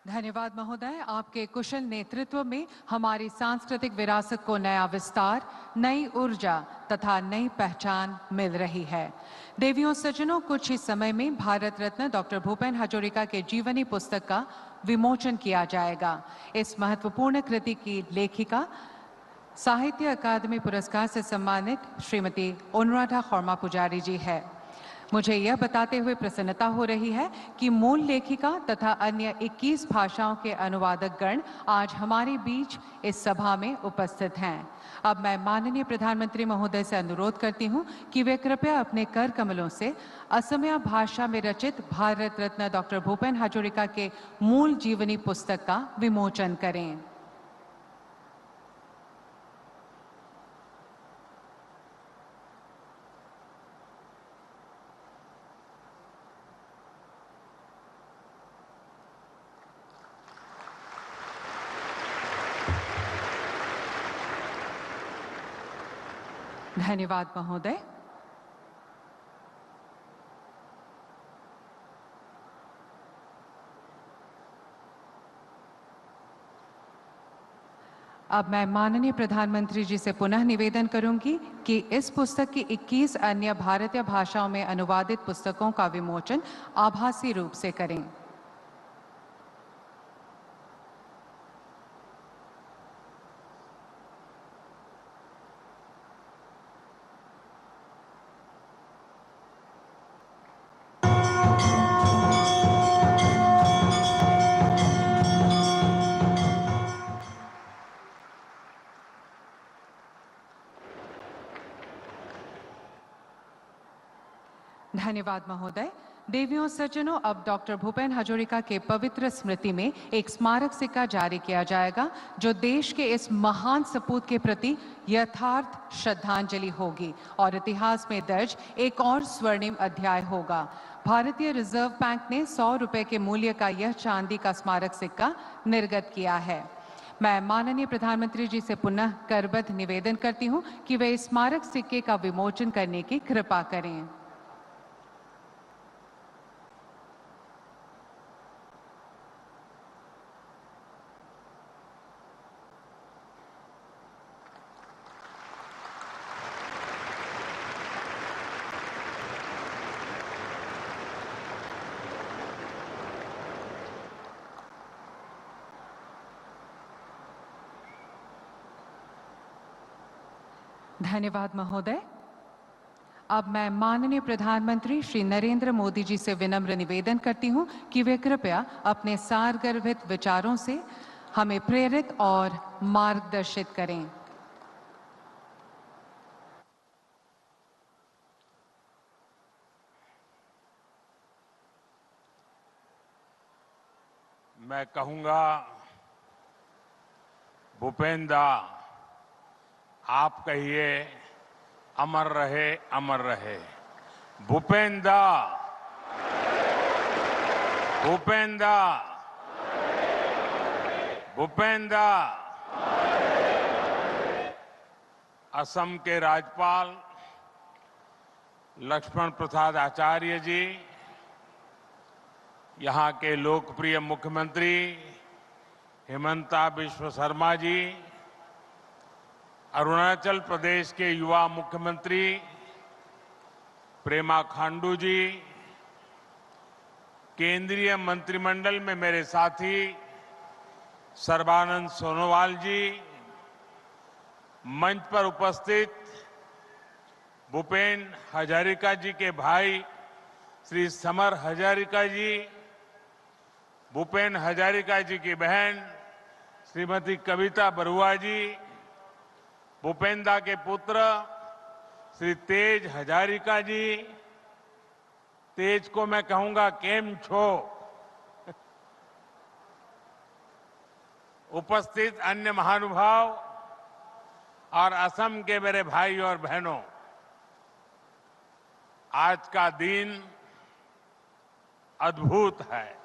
धन्यवाद महोदय। आपके कुशल नेतृत्व में हमारी सांस्कृतिक विरासत को नया विस्तार, नई ऊर्जा तथा नई पहचान मिल रही है। देवियों सज्जनों, कुछ ही समय में भारत रत्न डॉक्टर भूपेन हजरिका के जीवनी पुस्तक का विमोचन किया जाएगा। इस महत्वपूर्ण कृति की लेखिका साहित्य अकादमी पुरस्कार से सम्मानित श्रीमती अनुराधा खर्मा पुजारी जी है। मुझे यह बताते हुए प्रसन्नता हो रही है कि मूल लेखिका तथा अन्य 21 भाषाओं के अनुवादक गण आज हमारे बीच इस सभा में उपस्थित हैं। अब मैं माननीय प्रधानमंत्री महोदय से अनुरोध करती हूं कि वे कृपया अपने कर कमलों से असमिया भाषा में रचित भारत रत्न डॉक्टर भूपेन हजरिका के मूल जीवनी पुस्तक का विमोचन करें। धन्यवाद महोदय। अब मैं माननीय प्रधानमंत्री जी से पुनः निवेदन करूंगी कि इस पुस्तक की 21 अन्य भारतीय भाषाओं में अनुवादित पुस्तकों का विमोचन आभासी रूप से करें। धन्यवाद महोदय। देवियों सज्जनों, अब डॉक्टर भूपेन हजरिका के पवित्र स्मृति में एक स्मारक सिक्का जारी किया जाएगा जो देश के इस महान सपूत के प्रति यथार्थ श्रद्धांजलि होगी और इतिहास में दर्ज एक और स्वर्णिम अध्याय होगा। भारतीय रिजर्व बैंक ने 100 रुपए के मूल्य का यह चांदी का स्मारक सिक्का निर्गत किया है। मैं माननीय प्रधानमंत्री जी से पुनः करबद्ध निवेदन करती हूं कि वे इस स्मारक सिक्के का विमोचन करने की कृपा करें। धन्यवाद महोदय। अब मैं माननीय प्रधानमंत्री श्री नरेंद्र मोदी जी से विनम्र निवेदन करती हूं कि वे कृपया अपने सारगर्भित विचारों से हमें प्रेरित और मार्गदर्शित करें। मैं कहूंगा, भूपेन दा आप कहिए, अमर रहे, अमर रहे। भूपेंद्र, भूपेंद्र, भूपेंद्र। असम के राज्यपाल लक्ष्मण प्रसाद आचार्य जी, यहाँ के लोकप्रिय मुख्यमंत्री हिमंता बिश्व शर्मा जी, अरुणाचल प्रदेश के युवा मुख्यमंत्री प्रेमा खांडू जी, केंद्रीय मंत्रिमंडल में मेरे साथी सर्बानंद सोनोवाल जी, मंच पर उपस्थित भूपेन हजारिका जी के भाई श्री समर हजारिका जी, भूपेन हजारिका जी की बहन श्रीमती कविता बरुआ जी, भूपेंद्र के पुत्र श्री तेज हजारिका जी, तेज को मैं कहूंगा केम छो, उपस्थित अन्य महानुभाव और असम के मेरे भाई और बहनों, आज का दिन अद्भुत है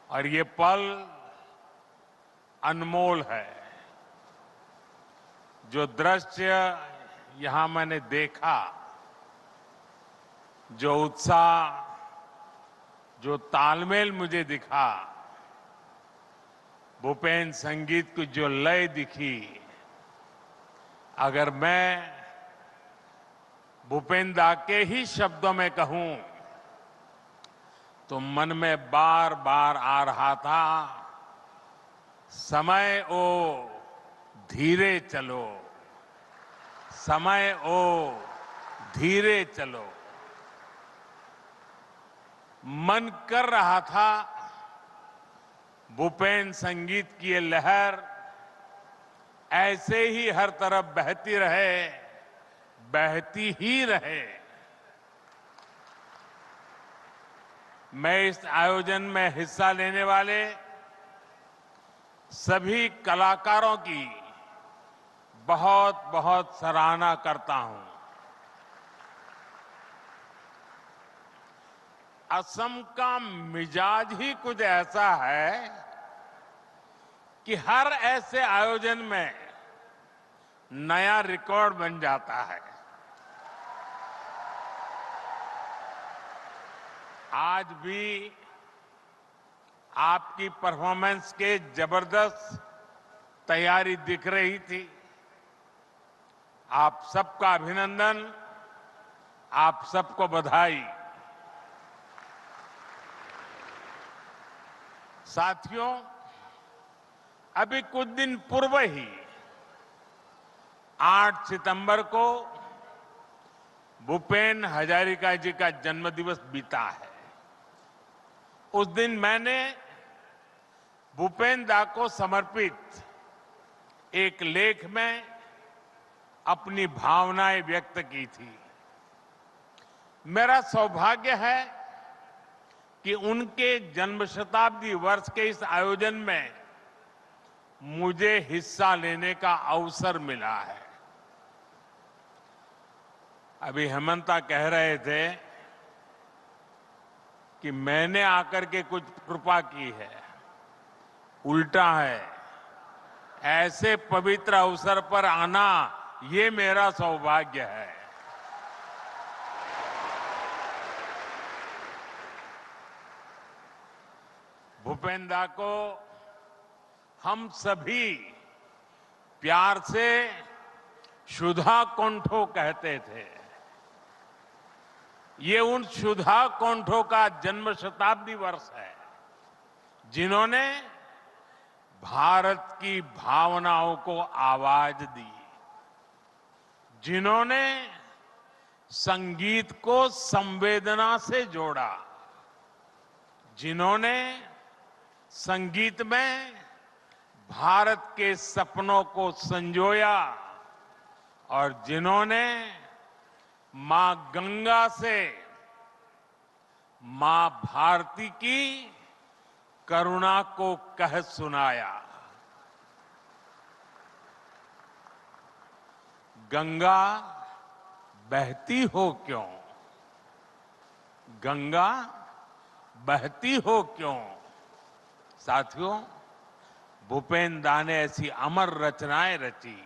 और ये पल अनमोल है। जो दृश्य यहां मैंने देखा, जो उत्साह, जो तालमेल मुझे दिखा, भूपेन संगीत की जो लय दिखी, अगर मैं भूपेंद्र के ही शब्दों में कहूं तो मन में बार बार आ रहा था, समय ओ धीरे चलो, समय ओ धीरे चलो। मन कर रहा था भूपेन संगीत की ये लहर ऐसे ही हर तरफ बहती रहे, बहती ही रहे। मैं इस आयोजन में हिस्सा लेने वाले सभी कलाकारों की बहुत बहुत सराहना करता हूं। असम का मिजाज ही कुछ ऐसा है कि हर ऐसे आयोजन में नया रिकॉर्ड बन जाता है। आज भी आपकी परफॉर्मेंस के जबरदस्त तैयारी दिख रही थी। आप सबका अभिनंदन, आप सबको बधाई। साथियों, अभी कुछ दिन पूर्व ही 8 सितंबर को भूपेन हजारिका जी का जन्मदिवस बीता है। उस दिन मैंने भूपेन दा को समर्पित एक लेख में अपनी भावनाएं व्यक्त की थी। मेरा सौभाग्य है कि उनके जन्म शताब्दी वर्ष के इस आयोजन में मुझे हिस्सा लेने का अवसर मिला है। अभी हेमंता कह रहे थे कि मैंने आकर के कुछ कृपा की है, उल्टा है। ऐसे पवित्र अवसर पर आना ये मेरा सौभाग्य है। भूपेंद्र को हम सभी प्यार से सुधा कोंठो कहते थे। ये उन सुधा कोंठो का जन्म शताब्दी वर्ष है जिन्होंने भारत की भावनाओं को आवाज दी, जिन्होंने संगीत को संवेदना से जोड़ा, जिन्होंने संगीत में भारत के सपनों को संजोया और जिन्होंने मां गंगा से मां भारती की करुणा को कह सुनाया। गंगा बहती हो क्यों, गंगा बहती हो क्यों। साथियों, भूपेन दा ने ऐसी अमर रचनाएं रची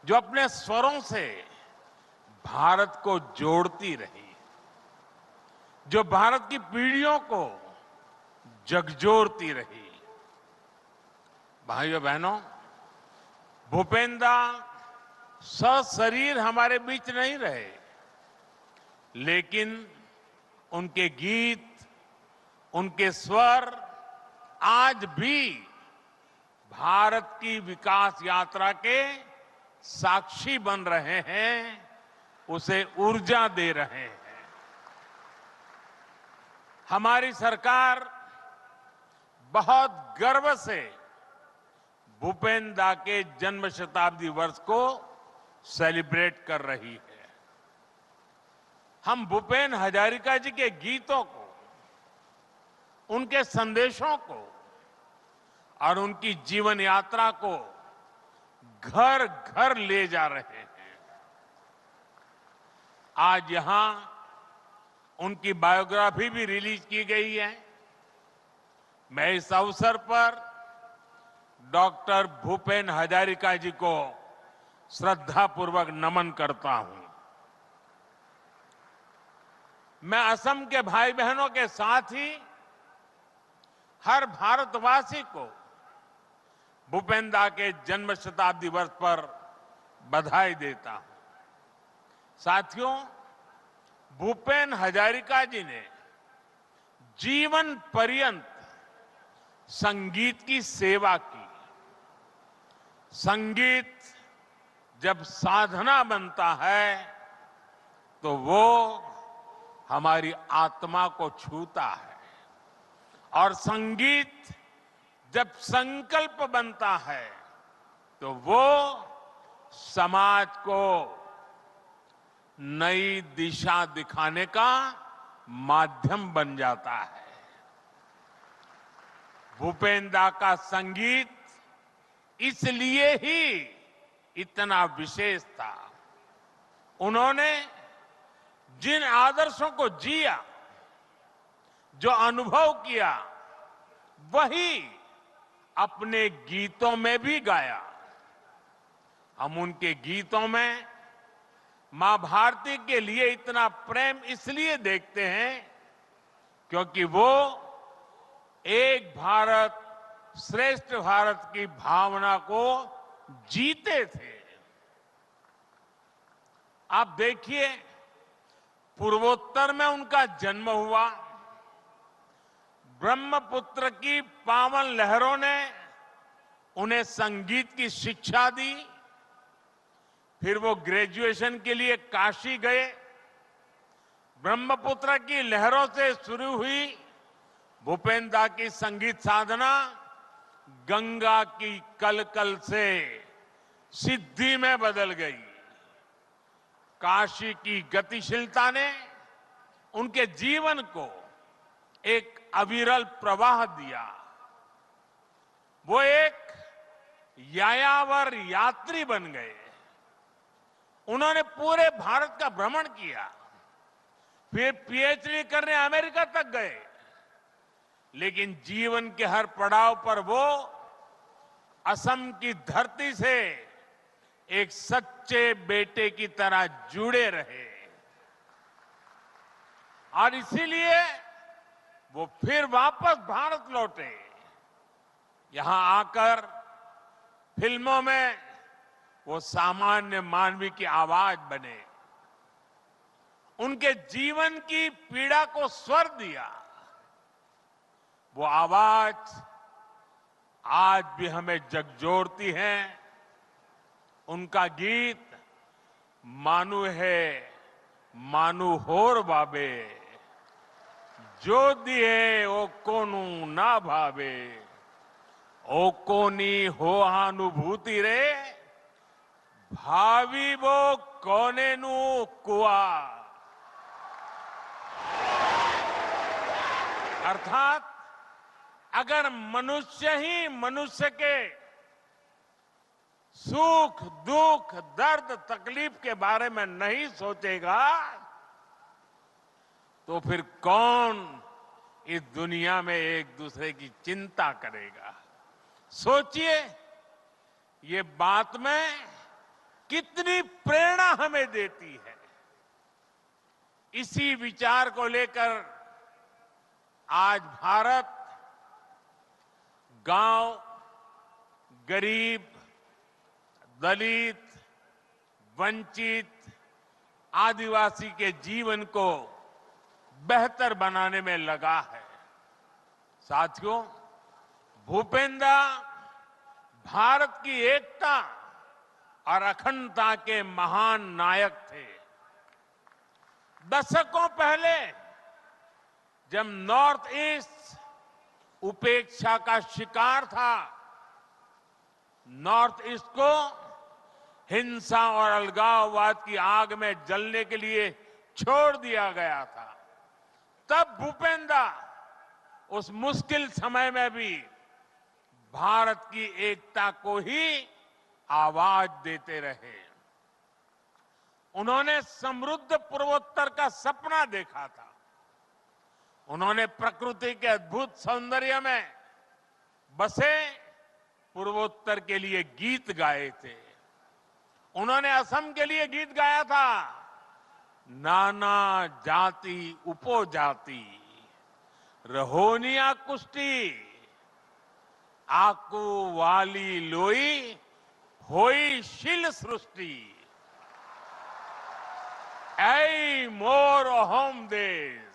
जो अपने स्वरों से भारत को जोड़ती रही, जो भारत की पीढ़ियों को झकझोरती रही। भाइयों बहनों, भूपेन दा सशरीर हमारे बीच नहीं रहे, लेकिन उनके गीत, उनके स्वर आज भी भारत की विकास यात्रा के साक्षी बन रहे हैं, उसे ऊर्जा दे रहे हैं। हमारी सरकार बहुत गर्व से भूपेन दा के जन्म शताब्दी वर्ष को सेलिब्रेट कर रही है। हम भूपेन हजारिका जी के गीतों को, उनके संदेशों को और उनकी जीवन यात्रा को घर घर ले जा रहे हैं। आज यहां उनकी बायोग्राफी भी रिलीज की गई है। मैं इस अवसर पर डॉक्टर भूपेन हजारिका जी को श्रद्धापूर्वक नमन करता हूं। मैं असम के भाई बहनों के साथ ही हर भारतवासी को भूपेन दा के जन्म शताब्दी वर्ष पर बधाई देता हूं। साथियों, भूपेन हजारिका जी ने जीवन पर्यंत संगीत की सेवा की। संगीत जब साधना बनता है तो वो हमारी आत्मा को छूता है, और संगीत जब संकल्प बनता है तो वो समाज को नई दिशा दिखाने का माध्यम बन जाता है। भूपेन दा का संगीत इसलिए ही इतना विशेष था। उन्होंने जिन आदर्शों को जिया, जो अनुभव किया, वही अपने गीतों में भी गाया। हम उनके गीतों में मां भारती के लिए इतना प्रेम इसलिए देखते हैं क्योंकि वो एक भारत श्रेष्ठ भारत की भावना को जीते थे। आप देखिए, पूर्वोत्तर में उनका जन्म हुआ। ब्रह्मपुत्र की पावन लहरों ने उन्हें संगीत की शिक्षा दी। फिर वो ग्रेजुएशन के लिए काशी गए। ब्रह्मपुत्र की लहरों से शुरू हुई भूपेन दा की संगीत साधना गंगा की कलकल से सिद्धि में बदल गई। काशी की गतिशीलता ने उनके जीवन को एक अविरल प्रवाह दिया। वो एक यायावर यात्री बन गए। उन्होंने पूरे भारत का भ्रमण किया, फिर पीएचडी करने अमेरिका तक गए। लेकिन जीवन के हर पड़ाव पर वो असम की धरती से एक सच्चे बेटे की तरह जुड़े रहे, और इसीलिए वो फिर वापस भारत लौटे। यहां आकर फिल्मों में वो सामान्य मानवी की आवाज बने। उनके जीवन की पीड़ा को स्वर दिया। वो आवाज आज भी हमें झकझोरती है। उनका गीत मानु है मानु होर बाबे, जो दिए ओ कोनु ना भावे, ओ कोनी हो अनुभूति रे, भावी वो कोने नु कुआ। अर्थात अगर मनुष्य ही मनुष्य के सुख दुख दर्द तकलीफ के बारे में नहीं सोचेगा तो फिर कौन इस दुनिया में एक दूसरे की चिंता करेगा। सोचिए ये बात में कितनी प्रेरणा हमें देती है। इसी विचार को लेकर आज भारत गांव, गरीब, दलित, वंचित, आदिवासी के जीवन को बेहतर बनाने में लगा है। साथियों, भूपेंद्र भारत की एकता और अखंडता के महान नायक थे। दशकों पहले जब नॉर्थ ईस्ट उपेक्षा का शिकार था, नॉर्थ ईस्ट को हिंसा और अलगाववाद की आग में जलने के लिए छोड़ दिया गया था, तब भूपेंद्र उस मुश्किल समय में भी भारत की एकता को ही आवाज देते रहे। उन्होंने समृद्ध पूर्वोत्तर का सपना देखा था। उन्होंने प्रकृति के अद्भुत सौंदर्य में बसे पूर्वोत्तर के लिए गीत गाए थे। उन्होंने असम के लिए गीत गाया था, नाना जाति उपजाति रहोनिया कुष्टी आकू वाली लोई होई शिल सृष्टि ऐ मोर होम देश।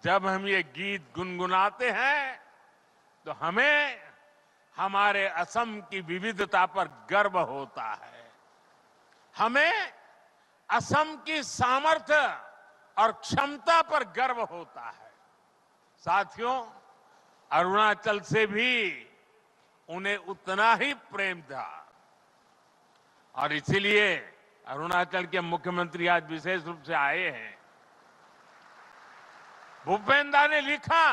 जब हम ये गीत गुनगुनाते हैं तो हमें हमारे असम की विविधता पर गर्व होता है। हमें असम की सामर्थ्य और क्षमता पर गर्व होता है। साथियों, अरुणाचल से भी उन्हें उतना ही प्रेम था और इसीलिए अरुणाचल के मुख्यमंत्री आज विशेष रूप से आए हैं। भूपेंद्र ने लिखा,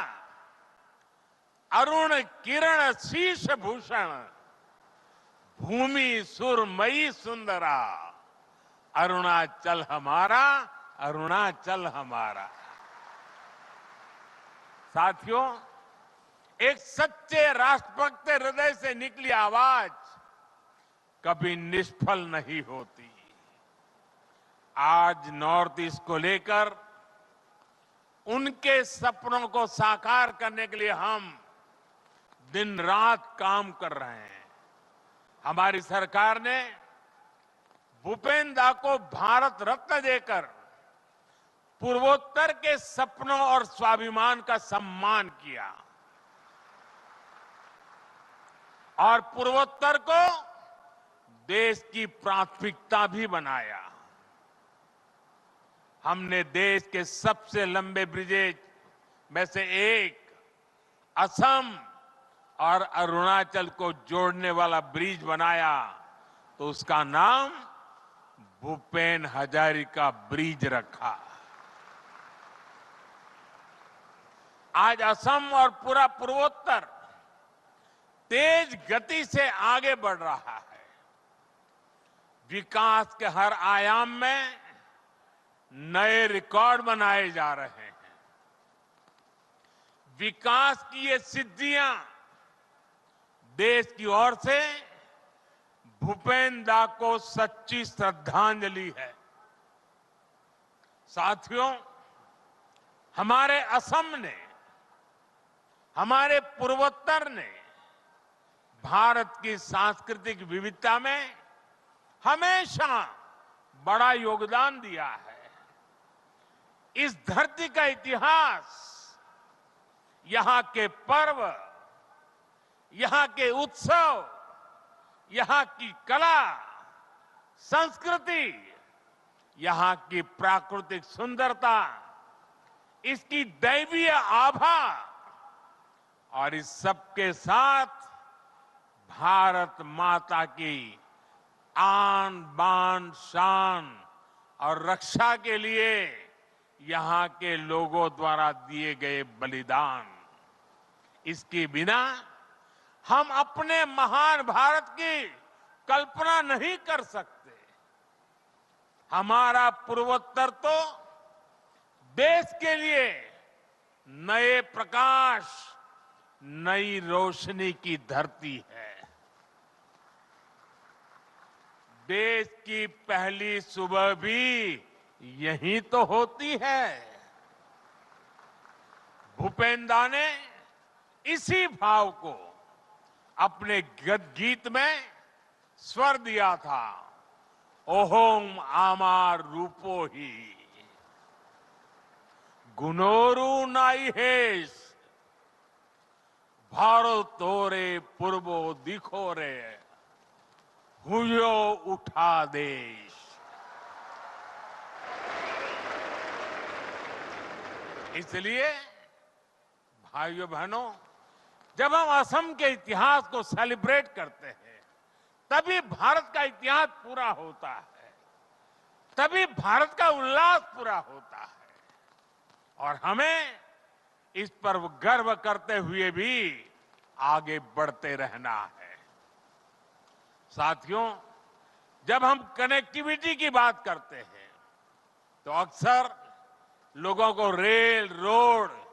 अरुण किरण शीश भूषण भूमि सुरमयी सुंदरा अरुणाचल हमारा, अरुणाचल हमारा। साथियों, एक सच्चे राष्ट्रभक्त हृदय से निकली आवाज कभी निष्फल नहीं होती। आज नॉर्थ ईस्ट को लेकर उनके सपनों को साकार करने के लिए हम दिन रात काम कर रहे हैं। हमारी सरकार ने भूपेंद्र को भारत रत्न देकर पूर्वोत्तर के सपनों और स्वाभिमान का सम्मान किया और पूर्वोत्तर को देश की प्राथमिकता भी बनाया। हमने देश के सबसे लंबे ब्रिजेज में से एक असम और अरुणाचल को जोड़ने वाला ब्रिज बनाया तो उसका नाम भूपेन हजारिका ब्रिज रखा। आज असम और पूरा पूर्वोत्तर तेज गति से आगे बढ़ रहा है। विकास के हर आयाम में नए रिकॉर्ड बनाए जा रहे हैं। विकास की ये सिद्धियां देश की ओर से भूपेंद्र को सच्ची श्रद्धांजलि है। साथियों, हमारे असम ने, हमारे पूर्वोत्तर ने भारत की सांस्कृतिक विविधता में हमेशा बड़ा योगदान दिया है। इस धरती का इतिहास, यहां के पर्व, यहां के उत्सव, यहां की कला, संस्कृति, यहां की प्राकृतिक सुंदरता, इसकी दैवीय आभा और इस सब के साथ भारत माता की आन बान शान और रक्षा के लिए यहां के लोगों द्वारा दिए गए बलिदान, इसके बिना हम अपने महान भारत की कल्पना नहीं कर सकते। हमारा पूर्वोत्तर तो देश के लिए नए प्रकाश, नई रोशनी की धरती है। देश की पहली सुबह भी यही तो होती है। भूपेंद्र ने इसी भाव को अपने गीत में स्वर दिया था, ओहोम आमार रूपो ही गुनोरु नाई हेस भारत तोरे पूर्वो दिखो रे हुयो उठा देश। इसलिए भाइयों बहनों, जब हम असम के इतिहास को सेलिब्रेट करते हैं तभी भारत का इतिहास पूरा होता है, तभी भारत का उल्लास पूरा होता है। और हमें इस पर गर्व करते हुए भी आगे बढ़ते रहना है। साथियों, जब हम कनेक्टिविटी की बात करते हैं तो अक्सर लोगों को रेल, रोड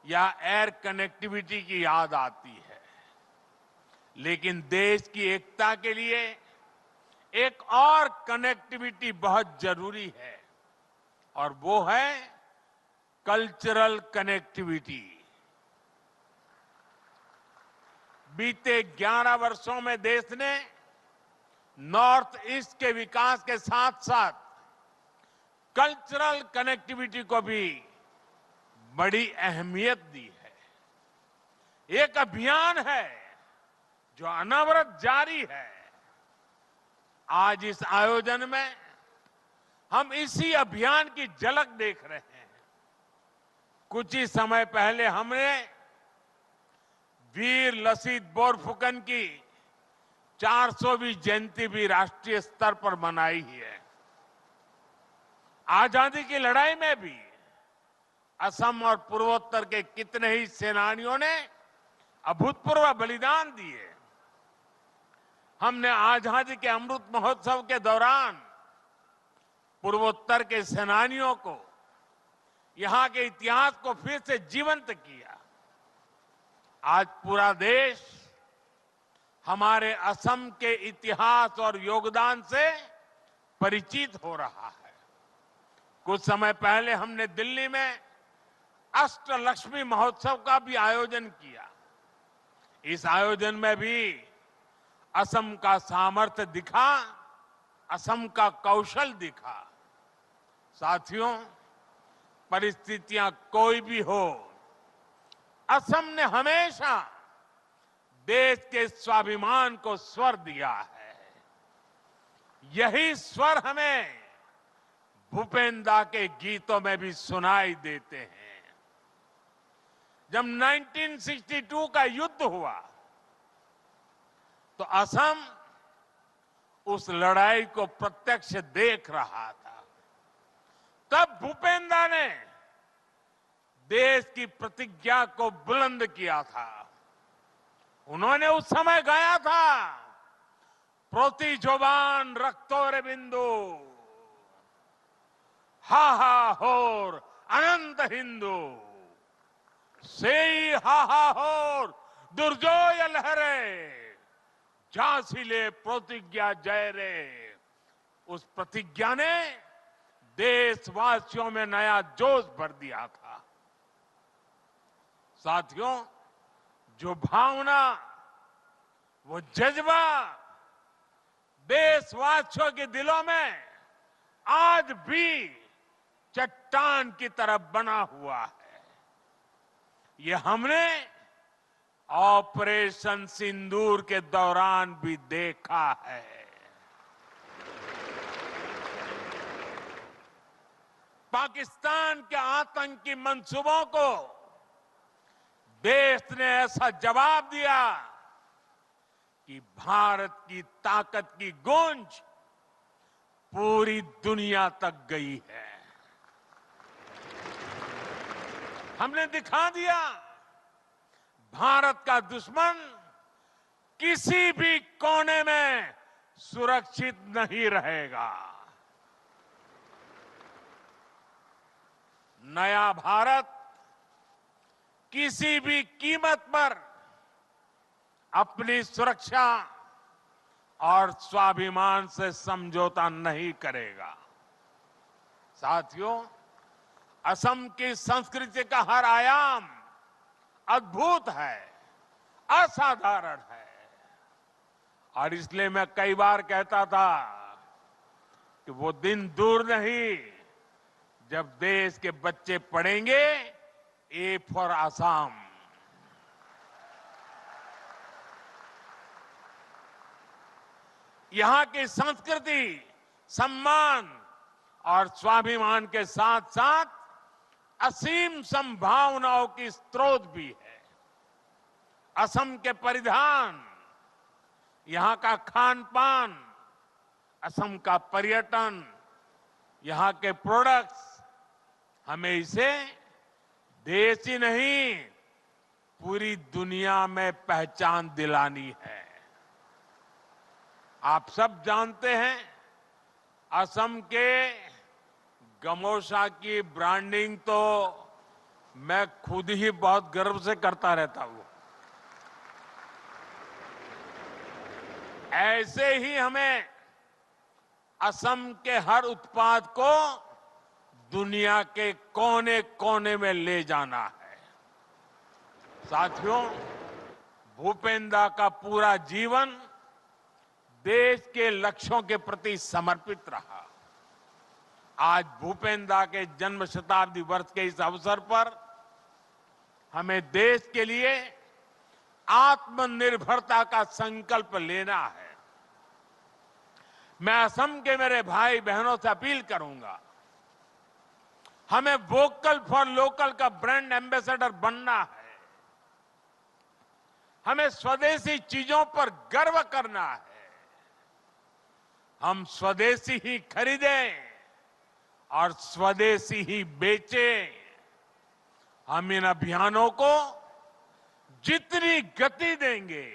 या एयर कनेक्टिविटी की याद आती है, लेकिन देश की एकता के लिए एक और कनेक्टिविटी बहुत जरूरी है और वो है कल्चरल कनेक्टिविटी। बीते 11 वर्षों में देश ने नॉर्थ ईस्ट के विकास के साथ साथ कल्चरल कनेक्टिविटी को भी बड़ी अहमियत दी है। एक अभियान है जो अनवरत जारी है। आज इस आयोजन में हम इसी अभियान की झलक देख रहे हैं। कुछ ही समय पहले हमने वीर लसित बोरफुकन की 400वीं जयंती भी राष्ट्रीय स्तर पर मनाई है। आजादी की लड़ाई में भी असम और पूर्वोत्तर के कितने ही सेनानियों ने अभूतपूर्व बलिदान दिए। हमने आजादी के अमृत महोत्सव के दौरान पूर्वोत्तर के सेनानियों को, यहां के इतिहास को फिर से जीवंत किया। आज पूरा देश हमारे असम के इतिहास और योगदान से परिचित हो रहा है। कुछ समय पहले हमने दिल्ली में अष्टलक्ष्मी महोत्सव का भी आयोजन किया। इस आयोजन में भी असम का सामर्थ्य दिखा, असम का कौशल दिखा। साथियों, परिस्थितियां कोई भी हो, असम ने हमेशा देश के स्वाभिमान को स्वर दिया है। यही स्वर हमें भूपेंद्र के गीतों में भी सुनाई देते हैं। जब 1962 का युद्ध हुआ तो असम उस लड़ाई को प्रत्यक्ष देख रहा था। तब भूपेंद्र ने देश की प्रतिज्ञा को बुलंद किया था। उन्होंने उस समय गाया था, प्रति जोबान रक्तोरे बिंदु हा हा होर अनंत हिंदू सेई हा हा होर दुर्जोय लहरे झांसीले प्रतिज्ञा जय रे। उस प्रतिज्ञा ने देशवासियों में नया जोश भर दिया था। साथियों, जो भावना, वो जज्बा देशवासियों के दिलों में आज भी चट्टान की तरफ बना हुआ है। ये हमने ऑपरेशन सिंदूर के दौरान भी देखा है। पाकिस्तान के आतंकी मंसूबों को देश ने ऐसा जवाब दिया कि भारत की ताकत की गूंज पूरी दुनिया तक गई है। हमने दिखा दिया, भारत का दुश्मन किसी भी कोने में सुरक्षित नहीं रहेगा। नया भारत किसी भी कीमत पर अपनी सुरक्षा और स्वाभिमान से समझौता नहीं करेगा। साथियों, असम की संस्कृति का हर आयाम अद्भुत है, असाधारण है। और इसलिए मैं कई बार कहता था कि वो दिन दूर नहीं जब देश के बच्चे पढ़ेंगे ए फॉर असम। यहां की संस्कृति सम्मान और स्वाभिमान के साथ साथ असीम संभावनाओं की स्रोत भी है। असम के परिधान, यहां का खान पान, असम का पर्यटन, यहां के प्रोडक्ट्स हमें इसे देश ही नहीं पूरी दुनिया में पहचान दिलानी है। आप सब जानते हैं असम के गमोसा की ब्रांडिंग तो मैं खुद ही बहुत गर्व से करता रहता हूं। ऐसे ही हमें असम के हर उत्पाद को दुनिया के कोने कोने में ले जाना है। साथियों, भूपेंद्र का पूरा जीवन देश के लक्ष्यों के प्रति समर्पित रहा। आज भूपेंद्र के जन्म शताब्दी वर्ष के इस अवसर पर हमें देश के लिए आत्मनिर्भरता का संकल्प लेना है। मैं असम के मेरे भाई बहनों से अपील करूंगा, हमें वोकल फॉर लोकल का ब्रांड एम्बेसडर बनना है। हमें स्वदेशी चीजों पर गर्व करना है। हम स्वदेशी ही खरीदें और स्वदेशी ही बेचें। हम इन अभियानों को जितनी गति देंगे,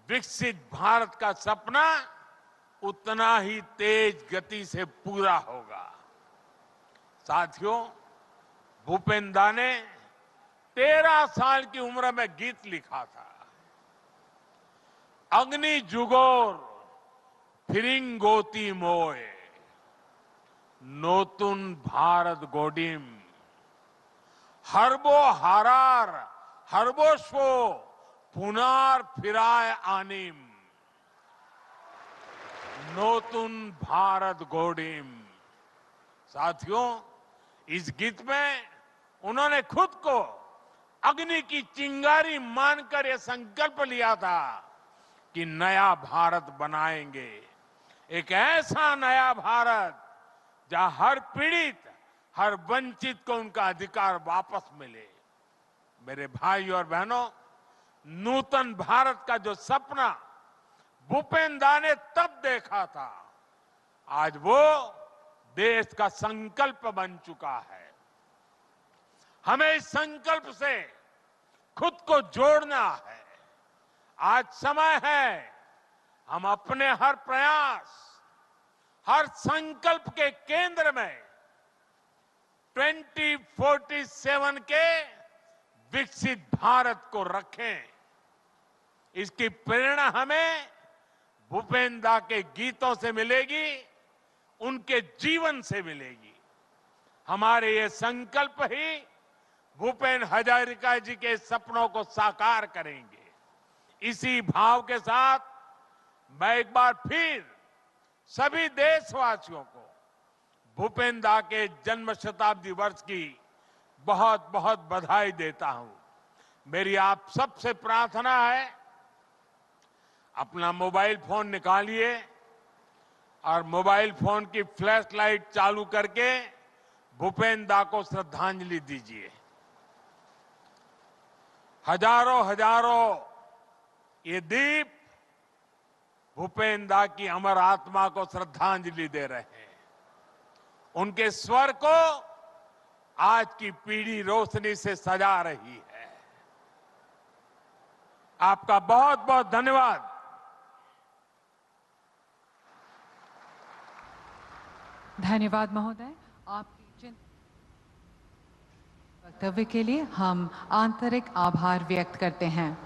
विकसित भारत का सपना उतना ही तेज गति से पूरा होगा। साथियों, भूपेंद्र ने 13 साल की उम्र में गीत लिखा था। अग्नि जुगोर फिरिंगोती मोए नोतुन भारत गोडिम हरबो हारार हरबोशो पुनार फिराय आनिम नोतुन भारत गोडिम। साथियों, इस गीत में उन्होंने खुद को अग्नि की चिंगारी मानकर यह संकल्प लिया था कि नया भारत बनाएंगे। एक ऐसा नया भारत जहां हर पीड़ित, हर वंचित को उनका अधिकार वापस मिले। मेरे भाई और बहनों, नूतन भारत का जो सपना भूपेंद्र ने तब देखा था, आज वो देश का संकल्प बन चुका है। हमें इस संकल्प से खुद को जोड़ना है। आज समय है हम अपने हर प्रयास, हर संकल्प के केंद्र में 2047 के विकसित भारत को रखें। इसकी प्रेरणा हमें भूपेंद्र के गीतों से मिलेगी, उनके जीवन से मिलेगी। हमारे ये संकल्प ही भूपेन हजारिका जी के सपनों को साकार करेंगे। इसी भाव के साथ मैं एक बार फिर सभी देशवासियों को भूपेंद्र के जन्म शताब्दी वर्ष की बहुत बहुत बधाई देता हूं। मेरी आप सबसे प्रार्थना है, अपना मोबाइल फोन निकालिए और मोबाइल फोन की फ्लैश लाइट चालू करके भूपेंद्र को श्रद्धांजलि दीजिए। हजारों हजारों ये दीप भूपेंद्र की अमर आत्मा को श्रद्धांजलि दे रहे हैं। उनके स्वर को आज की पीढ़ी रोशनी से सजा रही है। आपका बहुत बहुत धन्यवाद। धन्यवाद महोदय। आपके वक्तव्य के लिए हम आंतरिक आभार व्यक्त करते हैं।